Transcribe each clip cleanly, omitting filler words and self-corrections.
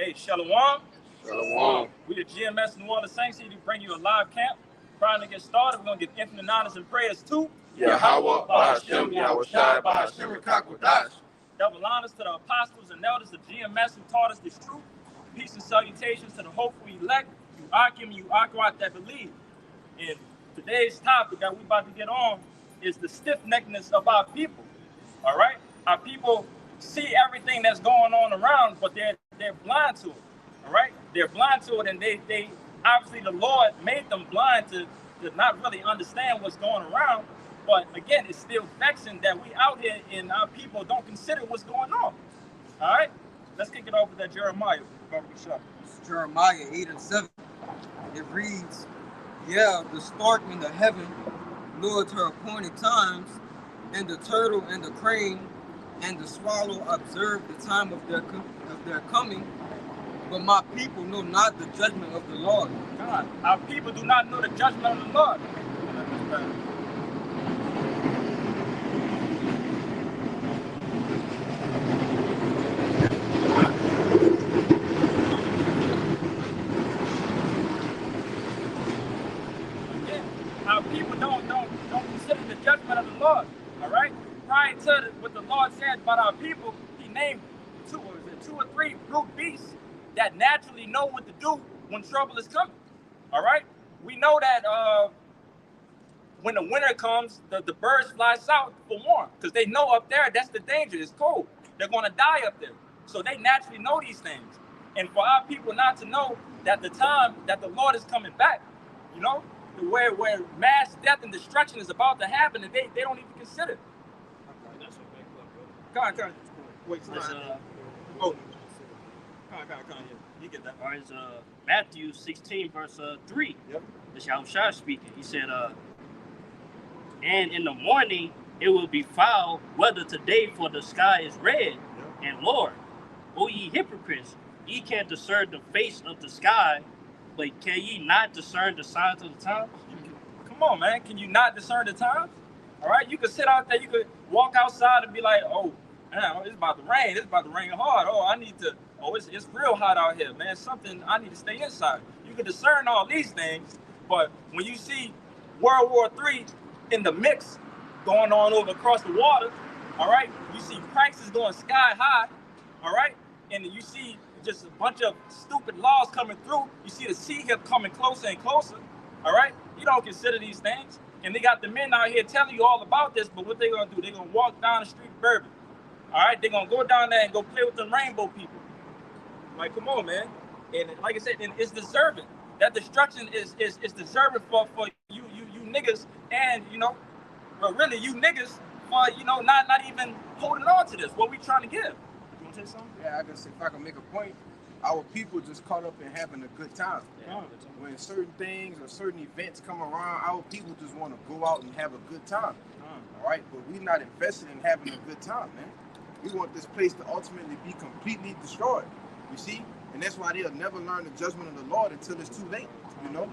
Hey, Shalom. Shalom. We the Gms New Orleans Saints here to bring you a live camp. Prior to get started, we're going to give infinite honors and prayers to Yahweh, Bahashem, Yahweh Shai, Bahashem, Rekakwadash. double honors to the apostles and elders of GMS who taught us this truth. Peace and salutations to the hopeful elect, you Akim, you Akwat that believe. And today's topic that we're about to get on is the stiff-neckedness of our people. All right? Our people see everything that's going on around, but they're blind to it. All right? They're blind to it, and they obviously the Lord made them blind to not really understand what's going around. But again, it's still vexing that we out here and our people don't consider what's going on. All right? Let's kick it over to Jeremiah. Jeremiah 8 and 7. It reads, yeah, the stork in the heaven knoweth her appointed times, and the turtle and the crane and the swallow observe the time of their coming, but my people know not the judgment of the Lord. God, our people do not know the judgment of the Lord. Our people don't consider the judgment of the Lord. All right. Prior to what the Lord said about our people, He named two or three brute beasts that naturally know what to do when trouble is coming. All right. We know that when the winter comes, the birds fly south for warmth because they know up there that's the danger. It's cold. They're going to die up there. So they naturally know these things. And for our people not to know that the time that the Lord is coming back, you know, where mass death and destruction is about to happen, and they don't even consider. That's a big one, bro. Come on. Wait, That's, come on. You get that. All right, it's Matthew 16, verse 3. Yep. The Yahushua speaking. He said, and in the morning it will be foul whether today for the sky is red. Yep. And Lord, O ye hypocrites, ye can't discern the face of the sky, but can ye not discern the signs of the times? Come on, man. Can you not discern the times? All right. You could sit out there. You could walk outside and be like, oh, man, it's about to rain. It's about to rain hard. Oh, I need to. Oh, it's real hot out here, man. Something, I need to stay inside. You can discern all these things, but when you see World War III in the mix going on over across the water, all right, you see prices going sky high, all right, and you see just a bunch of stupid laws coming through. You see the sea hip coming closer and closer, all right? You don't consider these things. And they got the men out here telling you all about this, but what they're going to do, they're going to walk down the street bourbon, all right? They're going to go down there and go play with them rainbow people. Like, come on, man. And like I said, and it's deserving. That destruction is deserving for you niggas, and, you know, but really you niggas for, you know, not even holding on to this, what we trying to give. Say something? Yeah, I guess if I can make a point, our people just caught up in having a good time. Yeah. When certain things or certain events come around, our people just want to go out and have a good time. All right, but we're not invested in having a good time, man. We want this place to ultimately be completely destroyed. You see, and that's why they'll never learn the judgment of the Lord until it's too late. You know?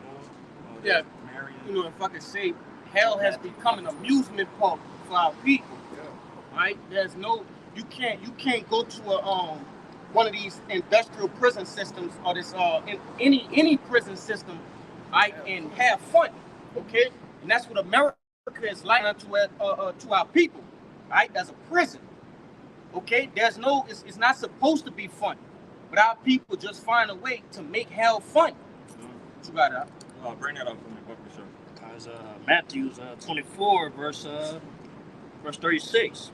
Yeah. You know, if I could say, hell has become an amusement park for our people. Yeah. Right? There's no. You can't go to a one of these industrial prison systems or this in any prison system, right, and have fun, okay? And that's what America is like to our people, right? As a prison, okay? There's no, it's not supposed to be fun, but our people just find a way to make hell fun. What you got out? Bring that up for me, for sure. As Matthew 24, verse 36.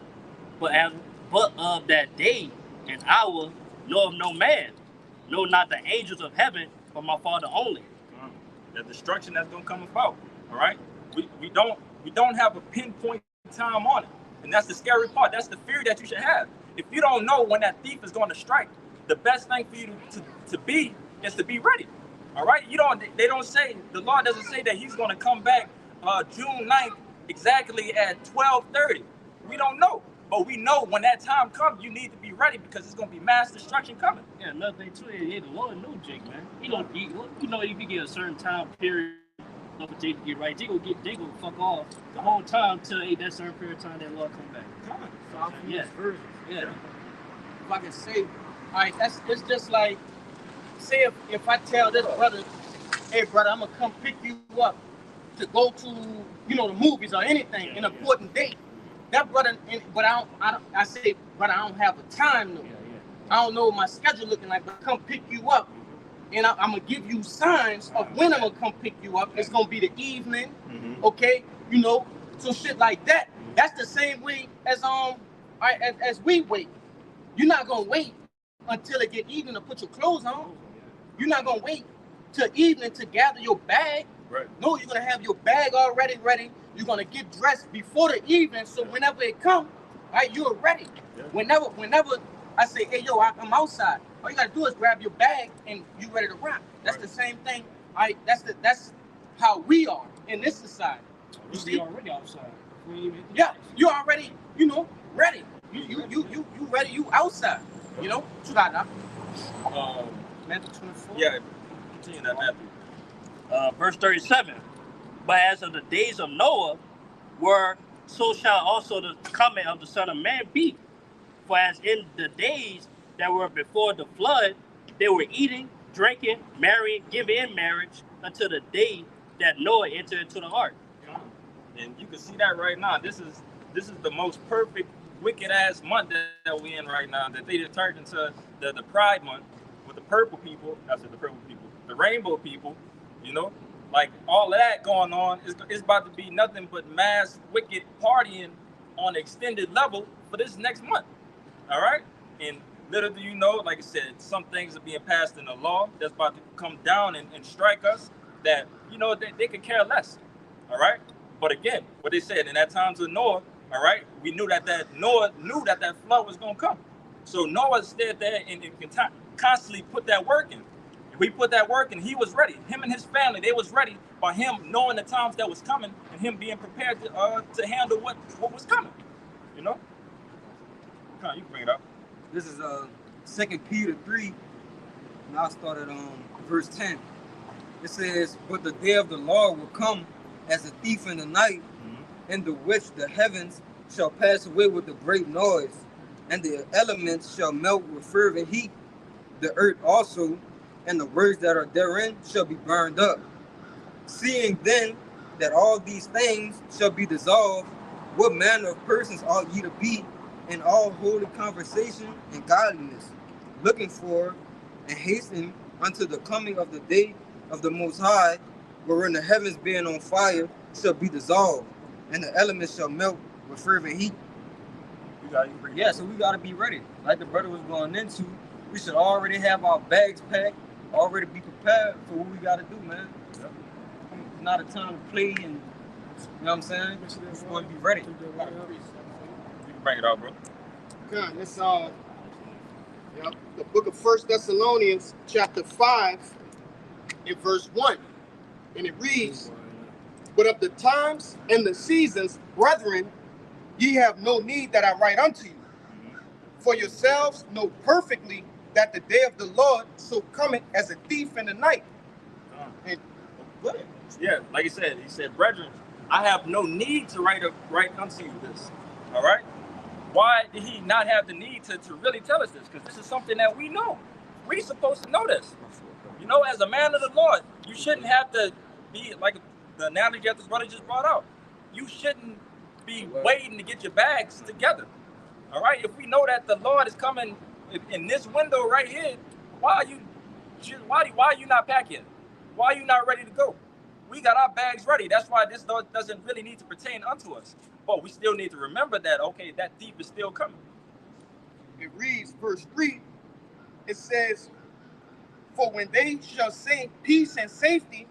But of that day and hour knoweth no man, no, not the angels of heaven, but my Father only. The destruction that's gonna come about. All right, we don't have a pinpoint time on it, and that's the scary part. That's the fear that you should have. If you don't know when that thief is going to strike, the best thing for you to be is to be ready. All right, they don't say, the law doesn't say that he's going to come back June 9th exactly at 12:30. We don't know. But we know when that time comes, you need to be ready because it's gonna be mass destruction coming. Yeah, another thing too, the Lord knows Jake, man. He don't, you know, if you get a certain time period for Jake to get right, they go fuck off the whole time till that certain period of time that Lord come back. Come on. Yeah. Yeah. If I can say, all right, it's just like say if I tell this brother, hey brother, I'm gonna come pick you up to go to, you know, the movies or anything, an important date. That brother, but I say, brother, I don't have a time though. I don't know what my schedule looking like, but come pick you up. And I'm gonna give you signs of when I'm gonna come pick you up. It's gonna be the evening, okay? You know, so shit like that. That's the same way as we wait. You're not gonna wait until it get evening to put your clothes on. You're not gonna wait till evening to gather your bag. Right. No, you're gonna have your bag already ready. You're gonna get dressed before the evening, so whenever it comes, right, you're ready. Yeah. Whenever I say, hey yo, I'm outside, all you gotta do is grab your bag and you ready to rock. That's the same thing. That's how we are in this society. You see, already outside. Yeah, you already, you know, ready. You ready? You outside. You know, Matthew 24. Yeah, continue that, Matthew. Verse 37. But as of the days of Noah were, so shall also the coming of the Son of Man be. For as in the days that were before the flood, they were eating, drinking, marrying, giving in marriage until the day that Noah entered into the ark. And you can see that right now. This is the most perfect wicked ass month that we in right now. That they just turned into the Pride month with the purple people. I said the purple people, the rainbow people. You know, like all of that going on is about to be nothing but mass wicked partying on an extended level for this next month. All right, and little do you know, like I said, some things are being passed in the law that's about to come down and strike us. That you know they could care less. All right. But again, what they said in that times of Noah, all right, we knew that Noah knew that flood was going to come. So Noah stayed there and constantly put that work in. And we put that work in, he was ready. Him and his family, they was ready by him knowing the times that was coming and him being prepared to handle what was coming. You know? Come on, you can bring it up. This is 2 Peter 3, and I'll start at verse 10. It says, but the day of the Lord will come as a thief in the night, in the which the heavens shall pass away with a great noise, and the elements shall melt with fervent heat. The earth also, and the works that are therein, shall be burned up. Seeing then that all these things shall be dissolved, what manner of persons ought ye to be in all holy conversation and godliness, looking for and hastening unto the coming of the day of the Most High, wherein the heavens being on fire shall be dissolved, and the elements shall melt with fervent heat. Yeah, so we gotta be ready. Like the brother was going into, we should already have our bags packed, already be prepared for what we gotta do, man. It's not a time to play, and you know what I'm saying? We're going to be ready. You can bring it out, bro. Okay, it's the book of 1 Thessalonians, chapter 5, in verse 1. And it reads, but of the times and the seasons, brethren, ye have no need that I write unto you. For yourselves know perfectly that the day of the Lord so cometh as a thief in the night. And yeah, like he said, brethren, I have no need to write unto you this. All right? Why did he not have the need to really tell us this? Because this is something that we know. We're supposed to know this. You know, as a man of the Lord, you shouldn't have to be like the analogy that this brother just brought out. You shouldn't be waiting to get your bags together. All right? If we know that the Lord is coming in this window right here, why are you not packing? Why are you not ready to go? We got our bags ready. That's why this doesn't really need to pertain unto us. But we still need to remember that, okay, that thief is still coming. It reads, verse 3, it says, for when they shall say peace and safety,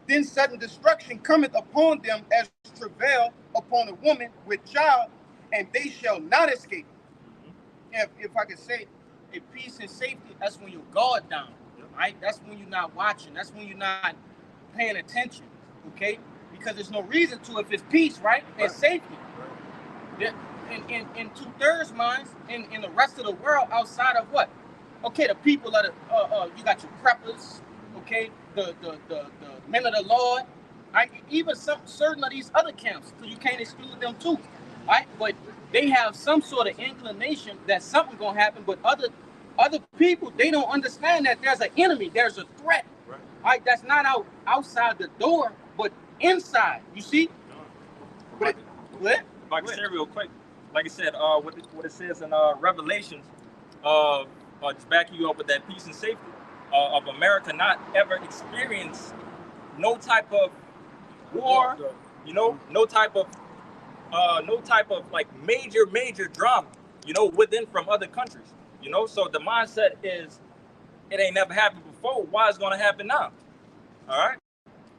then sudden destruction cometh upon them as travail upon a woman with child, and they shall not escape. If I could say, in peace and safety, that's when your guard down, right? That's when you're not watching. That's when you're not paying attention, okay? Because there's no reason to if it's peace, right? And safety. In 2/3 minds, in the rest of the world outside of what? Okay, the people are you got your preppers, okay, the men of the Lord, right? Even certain of these other camps, so you can't exclude them too, right? But they have some sort of inclination that something's gonna happen, but other Other people, they don't understand that there's an enemy, there's a threat. Right. Right? That's not outside the door, but inside. You see? But if I can say real quick, like I said, what it says in Revelations, just backing you up with that peace and safety of America not ever experience no type of war, no type of like major drama, within from other countries, So the mindset is, it ain't never happened before. Why is it gonna happen now? All right.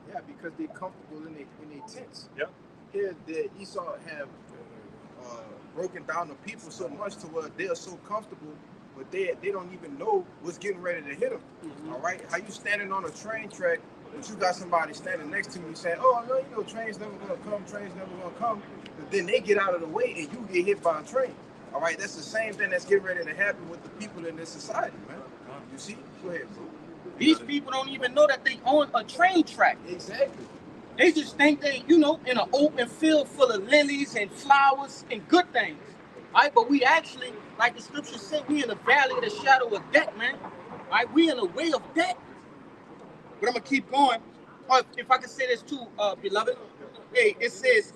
Yeah, because they're comfortable in their tents. Yep. Here, the Esau have broken down the people so much to where they're so comfortable, but they don't even know what's getting ready to hit them. Mm-hmm. All right, how you standing on a train track, but you got somebody standing next to you saying, "Oh no, trains never gonna come," but then they get out of the way and you get hit by a train. All right, that's the same thing that's getting ready to happen with the people in this society, man. You see? Go ahead, bro. These people don't even know that they own a train track. Exactly. They just think they, in an open field full of lilies and flowers and good things. All right, but we actually, like the scripture said, we in the valley of the shadow of death, man. All right, we in the way of death. But I'm gonna keep going. If I can say this too, beloved. Hey, it says,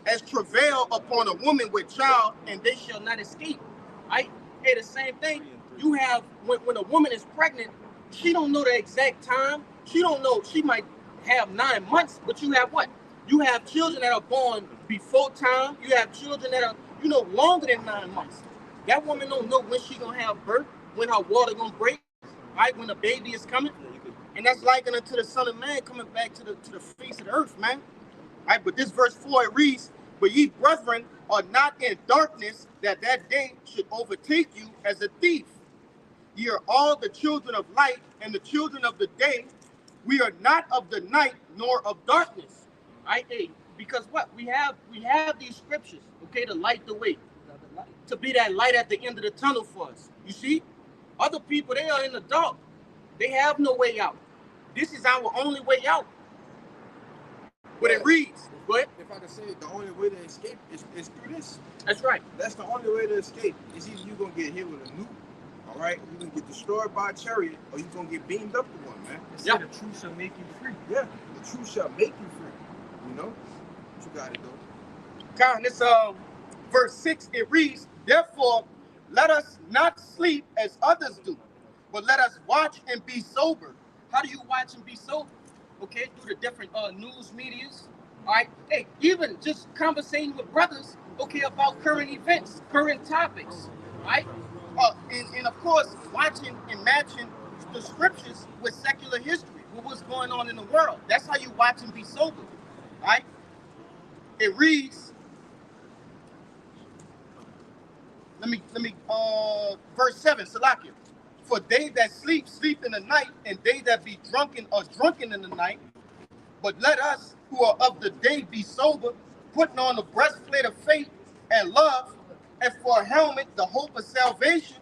as travail upon a woman with child, and they shall not escape. All right. Hey, the same thing. You have when a woman is pregnant, she don't know the exact time. She don't know. She might have 9 months, but you have what? You have children that are born before time. You have children that are, longer than 9 months. That woman don't know when she gonna have birth, when her water gonna break, right? When the baby is coming, and that's likened unto the Son of Man coming back to the face of the earth, man. Right? But this verse 4 it reads, "But ye brethren are not in darkness, that day should overtake you as a thief. Ye are all the children of light and the children of the day. We are not of the night nor of darkness." Right? Hey, because what? We have these scriptures, okay, to light the way. To be that light at the end of the tunnel for us. You see? Other people, they are in the dark. They have no way out. This is our only way out. What it reads. Go ahead. If I can say it, the only way to escape is through this. That's right. That's the only way to escape. It's either you're going to get hit with a nuke, all right? You're going to get destroyed by a chariot, or you're going to get beamed up to one, man. Yeah. The truth shall make you free. Yeah, the truth shall make you free. You got it, though. Con, this verse 6, it reads, "Therefore, let us not sleep as others do, but let us watch and be sober." How do you watch and be sober? Okay, through the different news medias. All right, hey, even just conversating with brothers, okay, about current events, current topics, right? And of course, watching and matching the scriptures with secular history, with what's going on in the world. That's how you watch and be sober, right? It reads, let me verse 7, Salakia. "For they that sleep, sleep in the night, and they that be drunken are drunken in the night. But let us who are of the day be sober, putting on the breastplate of faith and love, and for a helmet the hope of salvation.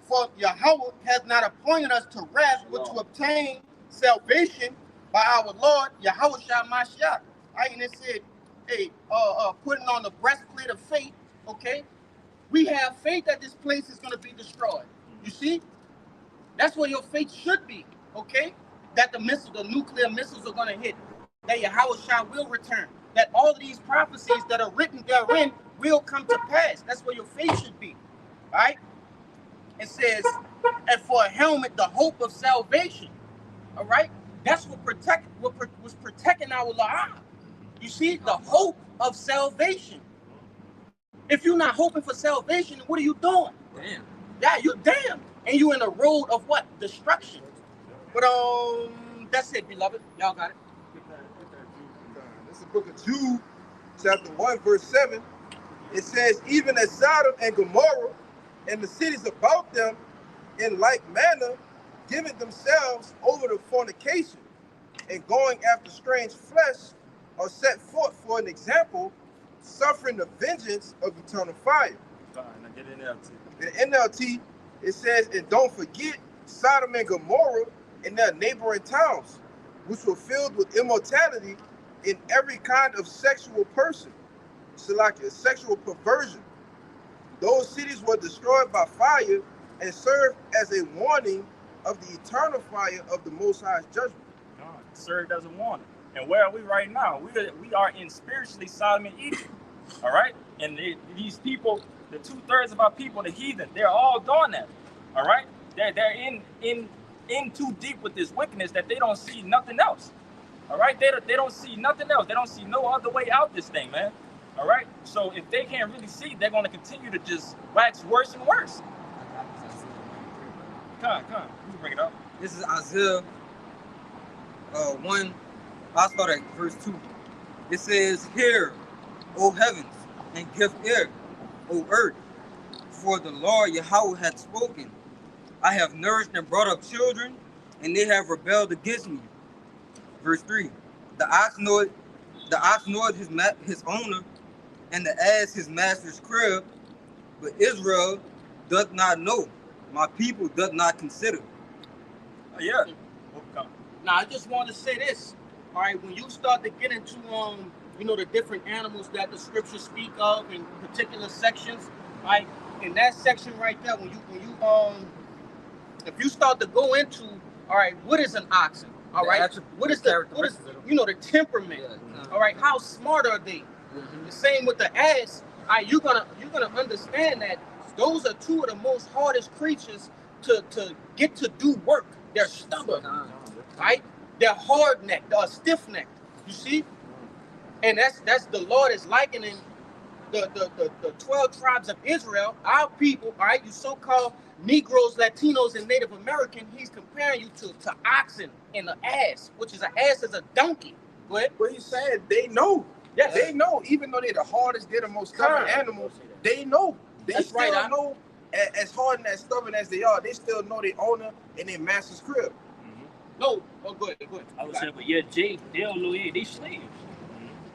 For Yahweh hath not appointed us to wrath, but to obtain salvation by our Lord Yahweh Shah Mashiach." Right? And it said, hey, putting on the breastplate of faith, okay? We have faith that this place is going to be destroyed. You see? That's where your faith should be, okay? That the nuclear missiles are going to hit. That Yahweh Shah will return. That all of these prophecies that are written therein will come to pass. That's where your faith should be, right? It says, "And for a helmet, the hope of salvation." All right? That's what was protecting our La'ah. You see, the hope of salvation. If you're not hoping for salvation, what are you doing? Damn. Yeah, you're damned. And you're in a road of what? Destruction. But that's it, beloved. Y'all got it. This is the book of Jude, chapter 1, verse 7. It says, "Even as Sodom and Gomorrah and the cities about them in like manner, giving themselves over to fornication and going after strange flesh, are set forth for an example, suffering the vengeance of eternal fire." Fine, now get in NLT. In NLT, it says, "And don't forget Sodom and Gomorrah and their neighboring towns, which were filled with immortality in every kind of sexual person," Salakia, sexual perversion, Those cities were destroyed by fire and served as a warning of the eternal fire of the Most High's judgment. God, served as a warning. And where are we right now? We are in spiritually Sodom and Egypt. All right? And these people, the 2/3 of our people, the heathen, they're all doing that. All right? They're in too deep with this wickedness that they don't see nothing else. All right? They don't see nothing else. They don't see no other way out this thing, man. All right? So if they can't really see, they're going to continue to just wax worse and worse. Come on. You can bring it up. This is Isaiah 1. I'll start at verse 2. It says, "Hear, O heavens, and give ear, O earth, for the Lord Yahweh hath spoken. I have nourished and brought up children, and they have rebelled against me." Verse 3. The ox knoweth his owner, and the ass his master's crib, but Israel doth not know. My people doth not consider. Yeah. Now, I just want to say this. All right, when you start to get into the different animals that the scriptures speak of in particular sections, right? In that section right there, when you if you start to go into, all right, what is an oxen? All right, what is the temperament? All right, how smart are they? The same with the ass. All right, you're gonna understand that those are two of the most hardest creatures to get to do work. They're stubborn, right? They're hard necked, they're stiff necked. You see, and that's the Lord is likening the 12 tribes of Israel, our people. All right, you so-called Negroes, Latinos, and Native American. He's comparing you to oxen and an ass, which is an ass is a donkey. Go ahead. But he said they know. Yes. They know. Even though they're the hardest, they're the most stubborn animals. They know. They That's still right, know. As hard and as stubborn as they are, they still know their owner and their master's crib. No. Oh, go ahead. I would say, but yeah, Jake, they don't know they slaves.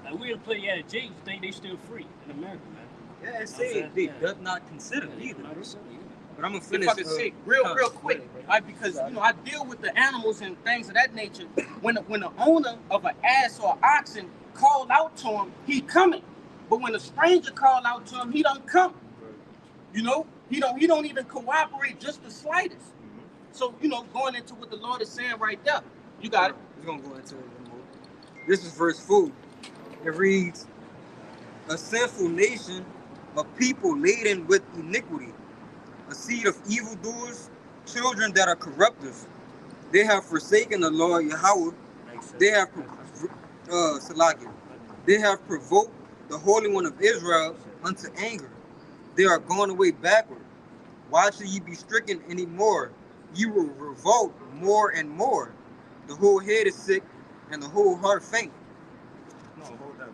Like we'll play Jake think they still free in America, man. Yeah, it says they doth not consider either. But I'm gonna finish. If I could say real quick, right? Because I deal with the animals and things of that nature. When the owner of an ass or oxen called out to him, he coming. But when a stranger called out to him, he don't come. He don't even cooperate just the slightest. So going into what the Lord is saying right there, you got it. We're gonna go into it a little more. This is verse 4. It reads, "A sinful nation, a people laden with iniquity, a seed of evildoers, children that are corrupters. They have forsaken the Lord Yahweh. They have They have provoked the Holy One of Israel unto anger. They are gone away backward. Why should ye be stricken any more? You will revolt more and more. The whole head is sick, and the whole heart faint." No, hold that.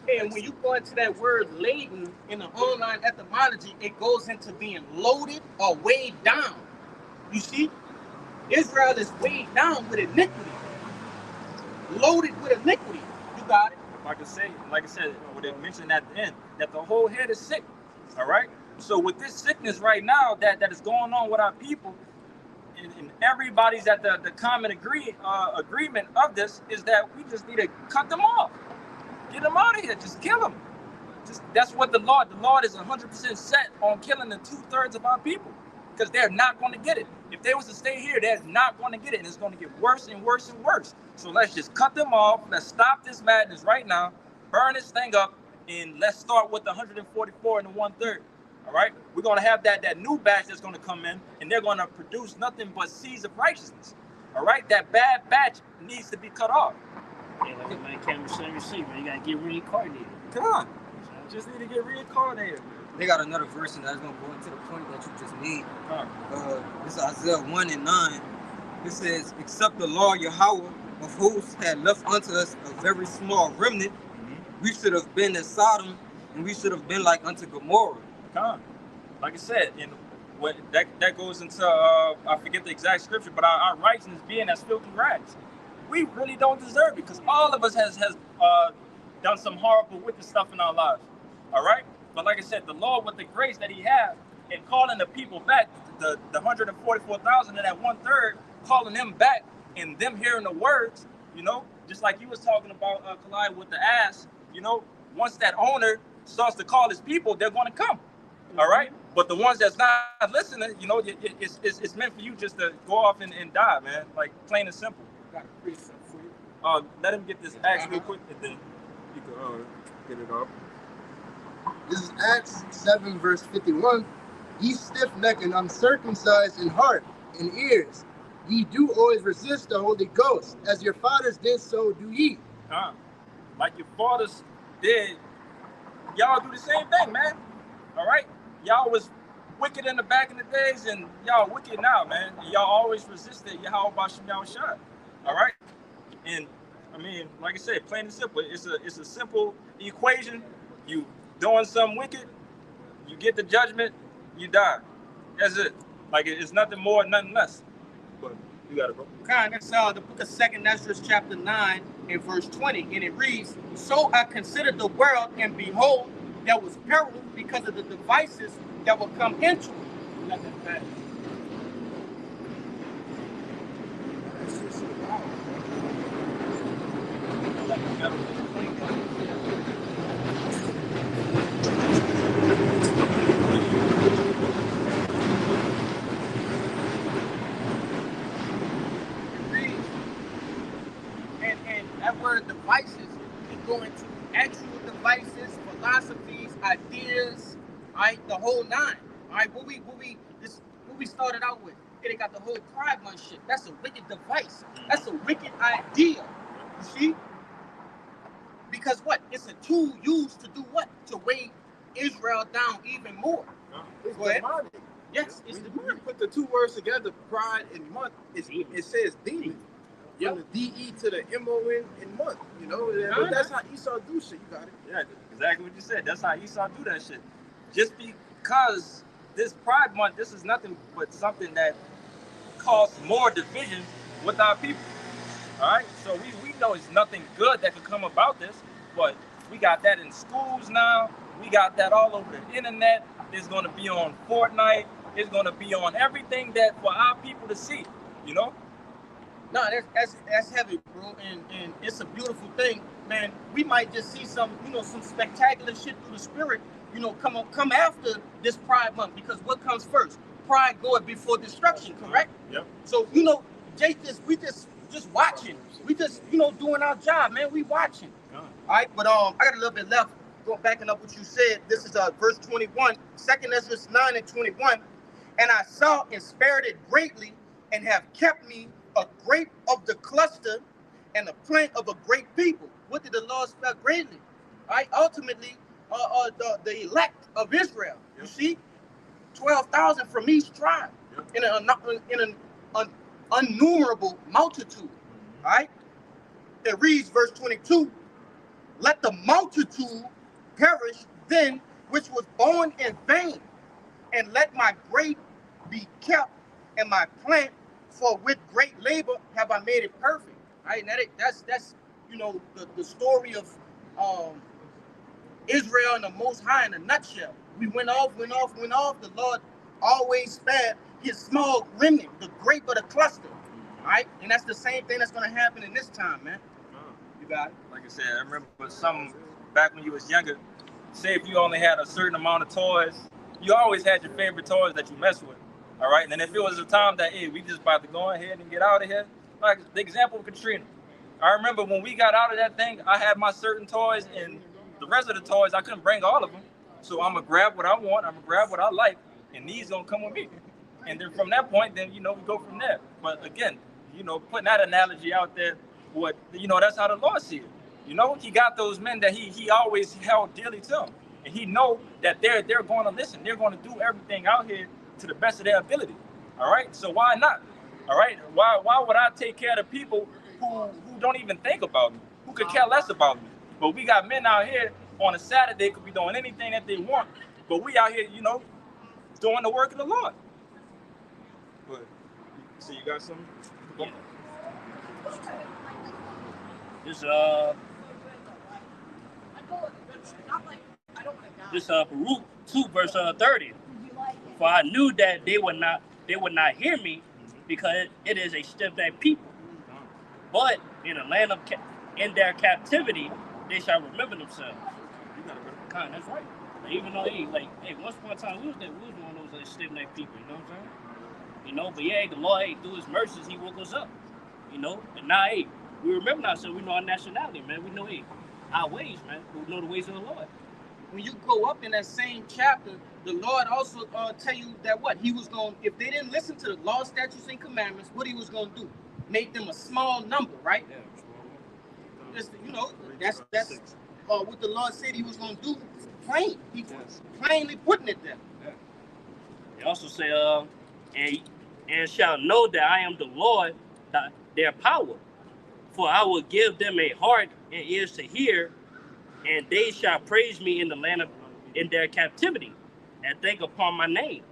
And when you go into that word laden in the online etymology, it goes into being loaded or weighed down. You see, Israel is weighed down with iniquity, loaded with iniquity. You got it. Like I said, what they mentioned at the end, that the whole head is sick. All right. So with this sickness right now that is going on with our people, and everybody's at the common agreement of this is that we just need to cut them off, get them out of here, just kill them. That's what the Lord is 100% set on killing the 2/3 of our people, because they're not going to get it. If they was to stay here, they're not going to get it, and it's going to get worse and worse and worse. So let's just cut them off. Let's stop this madness right now, burn this thing up, and let's start with the 144 and the 1/3. All right, we're going to have that new batch that's going to come in, and they're going to produce nothing but seeds of righteousness. All right, that bad batch needs to be cut off. Yeah, like the man Cameron said, man, you got to get reincarnated. Come on, just need to get reincarnated. They got another verse that's going to go into the point that you just made. This is Isaiah 1 and 9. It says, "Except the Lord Yahweh of hosts had left unto us a very small remnant, we should have been as Sodom, and we should have been like unto Gomorrah." Like I said, and what that goes into I forget the exact scripture, but our righteousness being as filthy rags. We really don't deserve it, because all of us has done some horrible, wicked stuff in our lives. All right, but like I said, the Lord, with the grace that He has, and calling the people back, the 144,000 and that 1/3, calling them back, and them hearing the words, just like you was talking about, Kalai, with the ass. Once that owner starts to call his people, they're going to come. All right, but the ones that's not listening, you know, it's meant for you just to go off and die, man. Like plain and simple. Got a precept for you. Let him get this Acts real quick, and then you can get it off. This is Acts 7, verse 51. Ye stiff-necked and uncircumcised in heart and ears, ye do always resist the Holy Ghost, as your fathers did, so do ye. Like your fathers did, y'all do the same thing, man. All right, y'all was wicked in the back in the days, and y'all wicked now, man. Y'all always resisted Yahweh Bashim Yahushua. All right, and I mean, like I said, plain and simple. It's a simple equation. You doing something wicked, you get the judgment, you die. That's it. Like it's nothing more, nothing less. But you got it, bro. Khan, that's the book of 2nd Ezra, chapter 9 and verse 20, and it reads, "So I considered the world, and behold, there was peril because of the devices that will come into it." Nothing bad. And that word devices can go into actual devices, philosophies, ideas, right? The whole nine. All right, what we started out with. It got the whole Pride Month shit. That's a wicked device. That's a wicked idea. You see? Because what? It's a tool used to do what? To weigh Israel down even more. It's Go ahead. demonic. Yes, it's When demonic. you put the two words together, pride and month, it says demon. Yep. From the DE to the MON in month, you know? But that's how Esau do shit. You got it. Yeah, exactly what you said. That's how Esau do that shit. Just because this Pride Month, this is nothing but something that causes more division with our people. All right, so we know it's nothing good that could come about this, but we got that in schools now. We got that all over the internet. It's going to be on Fortnite. It's going to be on everything that for our people to see, you know? No, that's heavy, bro, and it's a beautiful thing, man. We might just see some spectacular shit through the spirit, come after this Pride Month, because what comes first? Pride goeth before destruction, correct? Yep. So Jay, we just watching. We just doing our job, man. We watching. All right, but I got a little bit left. Going backing up what you said. This is verse 21, 2nd Ezra 9 and 21. And I saw and spared it greatly, and have kept me a grape of the cluster and a plant of a great people. What did the Lord spare greatly? All right, ultimately, the elect of Israel. You see, 12,000 from each tribe in an unnumerable multitude. All right, it reads, verse 22. Let the multitude perish then which was born in vain, and let my grape be kept, and my plant, for with great labor have I made it perfect. Right? Now that's the story of Israel and the Most High in a nutshell. We went off. The Lord always spared his small remnant, the grape of the cluster. Right? And that's the same thing that's going to happen in this time, man. You got it. Like I said, I remember some back when you was younger. Say if you only had a certain amount of toys, you always had your favorite toys that you mess with. All right, and then if it was a time that we just about to go ahead and get out of here, like the example of Katrina. I remember when we got out of that thing, I had my certain toys, and the rest of the toys I couldn't bring all of them. So I'm gonna grab what I want, I'm gonna grab what I like, and these gonna come with me. And then from that point, then we go from there. But again, putting that analogy out there, that's how the Lord sees it. He got those men that he always held dearly to him, and he know that they're going to listen. They're going to do everything out here to the best of their ability. All right, so why not? All right, why would I take care of the people who don't even think about me, who could care less about me? But we got men out here on a Saturday could be doing anything that they want, but we out here, doing the work of the Lord. But so you got something? Yeah. This Baruch 2 verse 30. For I knew that they would not hear me, because it is a stiff-necked people. But in the land in their captivity, they shall remember themselves. You got it, brother. Kind, that's right. Even though, hey, once upon a time, we was one of those stiff-necked people, you know what I'm saying? You know, but yeah, the Lord, through His mercies, He woke us up, you know? And now, we remember ourselves, we know our nationality, man. We know, our ways, man. We know the ways of the Lord. When you go up in that same chapter, the Lord also tell you that what? He was going, if they didn't listen to the law, statutes, and commandments, what He was going to do? Make them a small number, right? Yeah. Just, you know, that's what the Lord said He was going to do. Plain. He was plainly putting it there. Yeah. He also say, and shall know that I am the Lord, their power. For I will give them a heart and ears to hear, and they shall praise me in the land in their captivity, and think upon my name.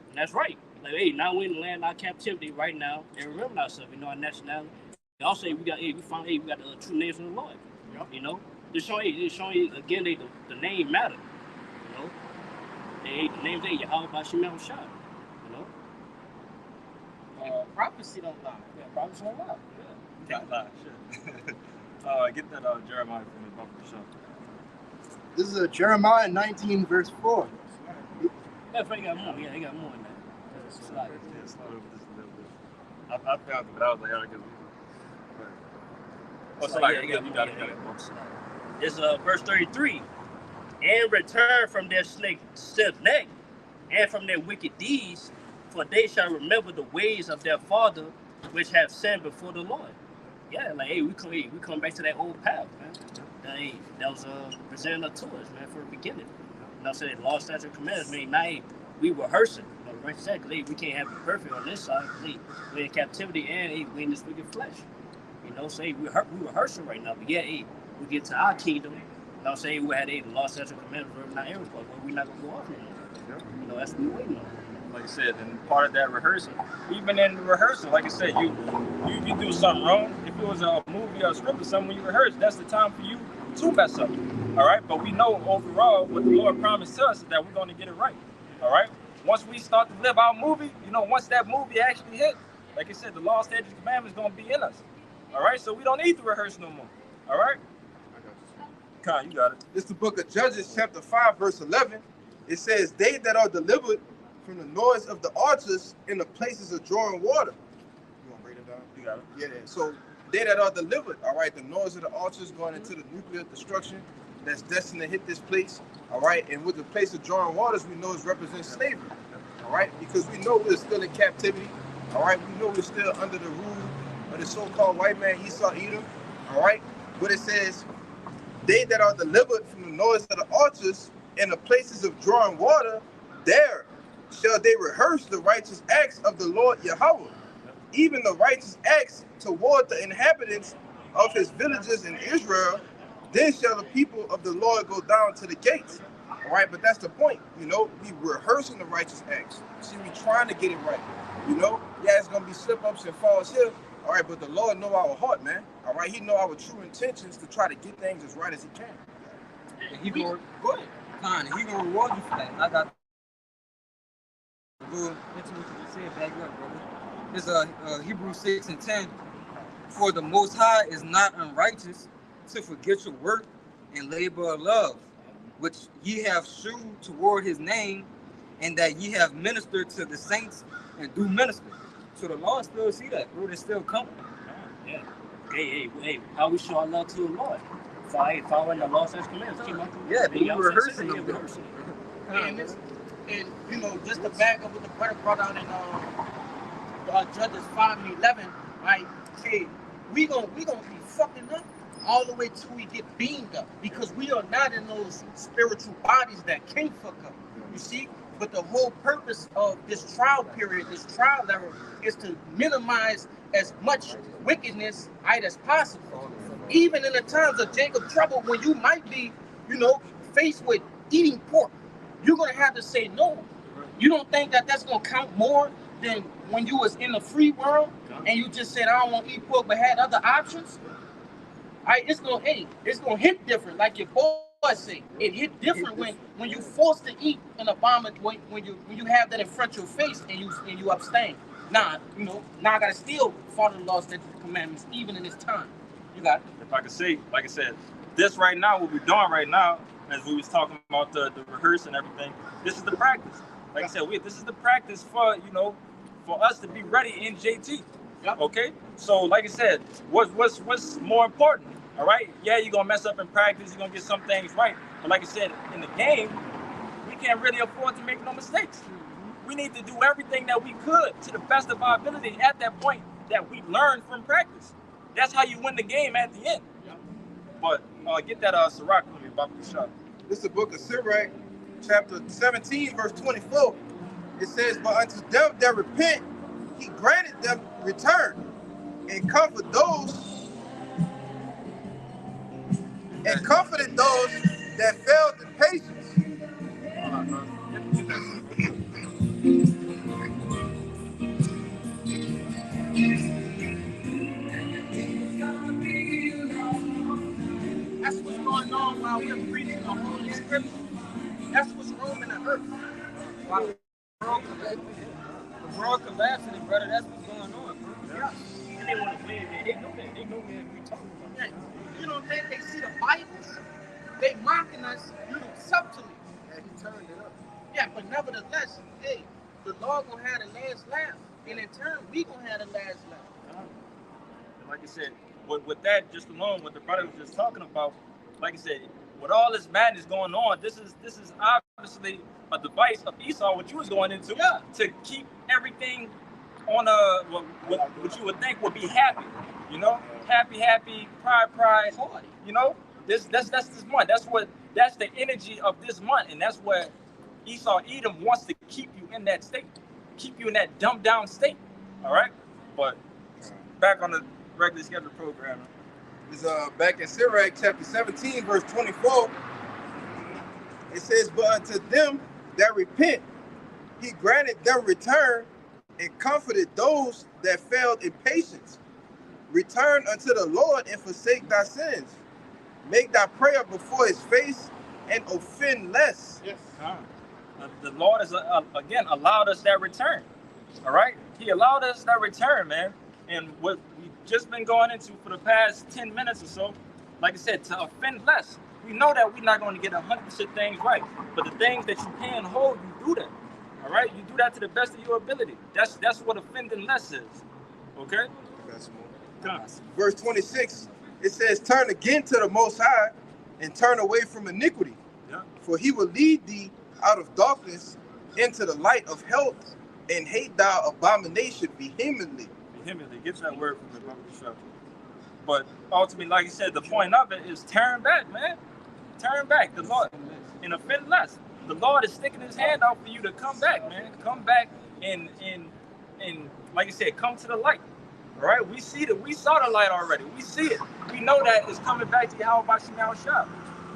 And that's right. Like, now we're in the land of our captivity right now, and remember ourselves, you know, our nationality. And also, we got the true names of the Lord. Yep. You know, they're showing again, the name matter. You know, the names Yahweh Bashim Shah. You know, prophecy don't lie. Yeah, prophecy don't lie. Yeah, can't lie. Shit. Get that Jeremiah from the book for sure. This is Jeremiah 19, verse 4. Yeah, he got more. Yeah, he got more in that. Slide over just a little bit. I found it, but I was like, I don't get it. You got it. It's verse 33. And return from their stiff neck and from their wicked deeds, for they shall remember the ways of their father, which have sinned before the Lord. Yeah, like, we come back to that old path, man. That was presented to us, man, from the beginning. You know, saying law, statutes, and commandments, man. Now, we rehearsing. You know, right? Exactly. We can't have it perfect on this side. We're in captivity and we in this wicked flesh. You know, say we rehearsing right now, but yeah, we get to our kingdom. You know, say we had the law, statutes, and commandments, not everywhere, but we're not gonna go off anymore. You know, that's what we're waiting on. Like I said, and part of that rehearsal, even in the rehearsal, like I said, you do something wrong. If it was a movie or a script or something, when you rehearse, that's the time for you to mess up. All right, but we know overall what the Lord promised us is that we're going to get it right. All right, once we start to live our movie, you know, once that movie actually hit, like I said, the law, statutes, and commandments is going to be in us. All right, so we don't need to rehearse no more. All right, Con, you got it. It's the book of Judges, chapter 5, verse 11. It says, "They that are delivered from the noise of the archers in the places of drawing water." You want to break it down? You got it. Yeah. So they that are delivered, all right, the noise of the archers going into the nuclear destruction that's destined to hit this place, all right, and with the place of drawing waters, we know it represents slavery, all right, because we know we're still in captivity, all right, we know we're still under the rule of the so-called white man Esau Edom, all right, but it says, "They that are delivered from the noise of the archers in the places of drawing water, there shall they rehearse the righteous acts of the Lord Yahweh, even the righteous acts toward the inhabitants of his villages in Israel. Then shall the people of the Lord go down to the gates." All right, but that's the point. You know, we rehearsing the righteous acts. See, we trying to get it right. You know, yeah, it's gonna be slip-ups and falls here. All right, but the Lord know our heart, man. All right, He know our true intentions to try to get things as right as He can. And He gonna go ahead, He gonna reward you for that. And I got go into what you said, back up, brother. It's Hebrews 6:10. "For the Most High is not unrighteous to forget your work and labor of love, which ye have shewed toward His name, and that ye have ministered to the saints and do minister." So the Lord still see that, bro. They're still coming. Yeah. Hey, how we show our love to the Lord? Following the law, statutes, commandments. Yeah, but we rehearsing them. And you know, just to back up what the brother brought out in Judges 5:11, right? Hey, we gonna be fucking up all the way till we get beamed up, because we are not in those spiritual bodies that can't fuck up. You see? But the whole purpose of this trial period, this trial error, is to minimize as much wickedness as possible. Even in the times of Jacob's trouble, when you might be, you know, faced with eating pork, you're gonna have to say no. You don't think that that's gonna count more than when you was in the free world and you just said, "I don't want to eat pork," but had other options? It's gonna hit different, like your boy say. It hit different when you forced to eat an abomination, when you have that in front of your face and you abstain. Now I gotta still follow the laws, statutes, and commandments, even in this time. You got it. If I could say, like I said, this right now, what we're doing right now, as we was talking about the rehearse and everything, this is the practice. Like I said, this is the practice for, for us to be ready in JT. Yep. Okay? So like I said, what's more important? All right? Yeah, you're gonna mess up in practice, you're gonna get some things right. But like I said, in the game, we can't really afford to make no mistakes. We need to do everything that we could to the best of our ability at that point that we learned from practice. That's how you win the game at the end. Yep. But get that Sirach for me about the shot. This is the book of Sirach, chapter 17, verse 24. It says, "But unto them that repent, he granted them return, and comforted those that failed in patience." That's what's going on while we're preaching the Holy Scripture. That's what's roaming the earth. While the world collapsing, brother, that's what's going on, bro. Yeah. And they want to play it. They know that. They know that we talking about. Yeah. You know, they see the Bibles. They mocking us subtly. And he turned it up. Yeah, but nevertheless, hey, the Lord gonna have the last laugh, and in turn, we gonna have the last laugh. And like I said, with that just alone, what the brother was just talking about, like I said, with all this madness going on, this is obviously a device of Esau, what you was going into, to keep everything on what you would think would be happy, happy, pride, that's this month. That's the energy of this month, and that's what Esau Edom wants to keep you in that state, keep you in that dumbed down state. All right, but back on the regular scheduled program. It's back in Sirach chapter 17, verse 24. It says, "But unto them that repent, he granted them return, and comforted those that failed in patience. Return unto the Lord and forsake thy sins. Make thy prayer before his face and offend less." Yes. The Lord has again allowed us that return. All right, He allowed us that return, man. And what we've just been going into for the past 10 minutes or so, like I said, to offend less. We know that we're not going to get 100% things right, but the things that you can hold, you do that. All right, you do that to the best of your ability. That's what offending less is. Okay. Verse 26, it says, "Turn again to the Most High, and turn away from iniquity. Yeah. For he will lead thee out of darkness into the light of health, and hate thou abomination vehemently." Vehemently, get that word from the Bible show. But ultimately, like you said, the point of it is turn back, man. Turn back. The Lord, and offend less. The Lord is sticking his hand out for you to come back, man. Come back and like you said, come to the light. All right, we saw the light already. We see it. We know that it's coming back to Yahweh Shemel Shah.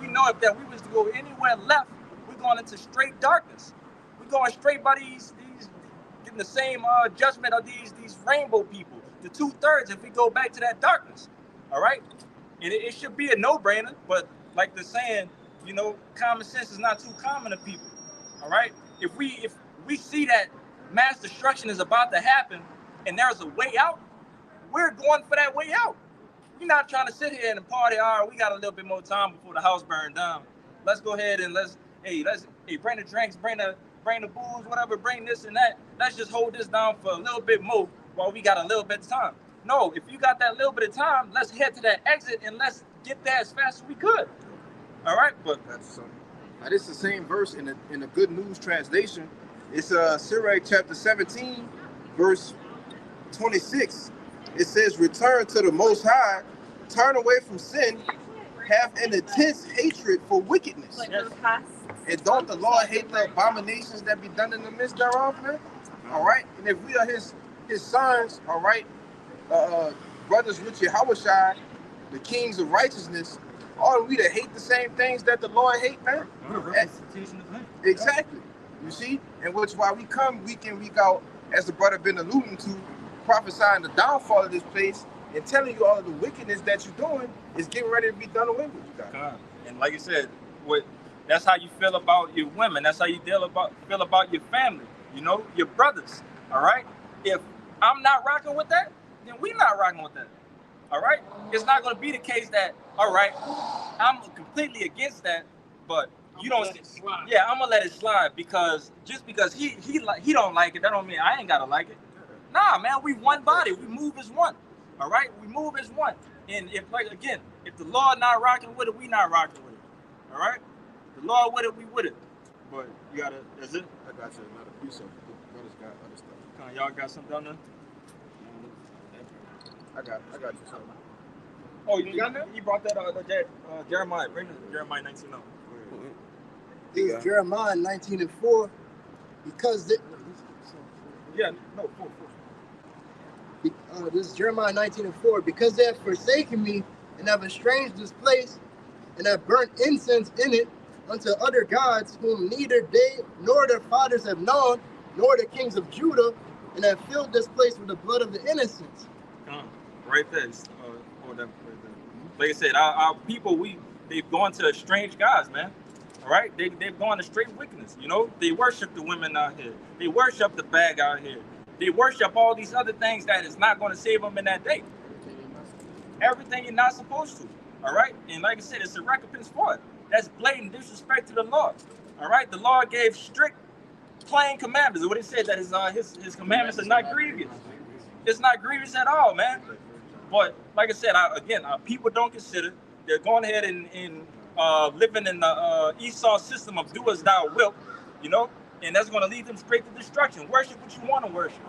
We know if that we was to go anywhere left, we're going into straight darkness. We're going straight by these getting the same judgment of these rainbow people. The 2/3 if we go back to that darkness. All right, it should be a no-brainer. But like they're saying, common sense is not too common to people. All right, if we see that mass destruction is about to happen and there's a way out, we're going for that way out. We're not trying to sit here and party. All right, we got a little bit more time before the house burned down. Let's go ahead and let's bring the drinks, bring the booze, whatever, bring this and that. Let's just hold this down for a little bit more while we got a little bit of time. No, if you got that little bit of time, let's head to that exit and let's get there as fast as we could. All right, but That's now this is the same verse in the Good News translation. It's Sirach chapter 17, verse 26. It says, "Return to the Most High, turn away from sin, have an intense hatred for wickedness." yes. And don't the Lord hate the abominations that be done in the midst thereof, man? All right. And if we are his sons, all right, brothers with Yahushua, the kings of righteousness, are we to hate the same things that the Lord hate, man? Exactly. You see? And which why we come week in, week out, as the brother been alluding to, prophesying the downfall of this place and telling you all of the wickedness that you're doing is getting ready to be done away with, you guys. And like you said, that's how you feel about your women. That's how you feel about your family, your brothers. All right? If I'm not rocking with that, then we not rocking with that. All right? It's not going to be the case that, all right, I'm completely against that, but you don't. Let it slide. Yeah, I'm gonna let it slide because just because he don't like it, that don't mean I ain't gotta like it. Nah, man, we one body. We move as one. All right, we move as one. And if if the Lord not rocking with it, we not rocking with it. All right, the Lord with it, we with it. But you gotta. That's it. I got you another piece of brothers got other stuff. Y'all got something down there? I got you something. Oh, you got that? You brought that Jeremiah. Bring it. Jeremiah 19. This is Jeremiah 19:4. Because Yeah, no, 4. this is Jeremiah 19:4. Because they have forsaken me and have estranged this place and have burnt incense in it unto other gods whom neither they nor their fathers have known, nor the kings of Judah, and have filled this place with the blood of the innocents. Right there. Hold that right there. Like I said, our people, they've gone to strange gods, man. All right, they've gone to straight wickedness. You know, they worship the women out here. They worship the bag out here. They worship all these other things that is not going to save them in that day. Everything you're not supposed to. All right, and like I said, it's a recompense for it. That's blatant disrespect to the Lord. All right, the Lord gave strict, plain commandments. What he said that his commandments are not grievous. It's not grievous at all, man. But like I said, our people don't consider. They're going ahead and living in the Esau system of do as thou wilt, you know, and that's going to lead them straight to destruction. Worship what you want to worship.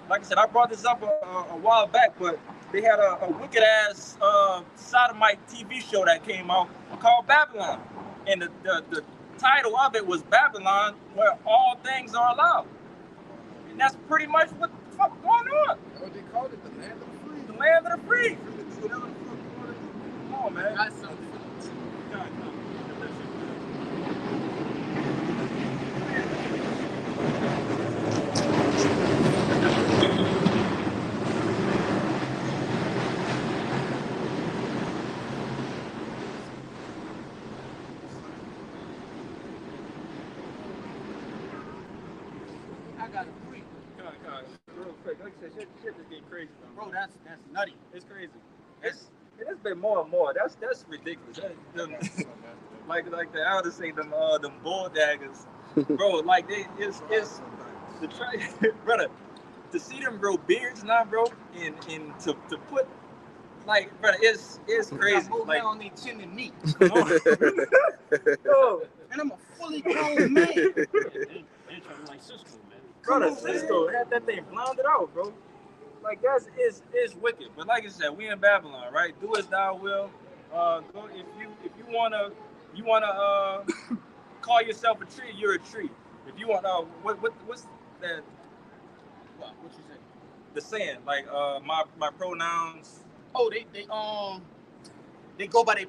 Like I said, I brought this up a while back, but they had a wicked ass sodomite TV show that came out called Babylon, and the title of it was Babylon, where all things are allowed, and that's pretty much what the fuck going on. Oh, they called it the land of the free. The land of the free. Free to do whatever the fuck you want to do. Come on, man. That's something. I got a free. Real quick. Like I said, shit is getting crazy, Bro, that's nutty. It's crazy. It's been more and more. That's ridiculous. Like the elders say, them bull daggers, bro. Like it's the brother, to see them grow beards now, bro, and to put like, brother, it's crazy. Like, on their chin and knee. oh, And I'm a fully grown man. They trying to like Cisco, man. brother, Cisco had that thing blinded out, bro. Like it's wicked. But like I said, we in Babylon, right? Do as thou will. Go if you wanna call yourself a tree, you're a tree. If you want what's that? What you say? The saying like my pronouns. Oh, they go by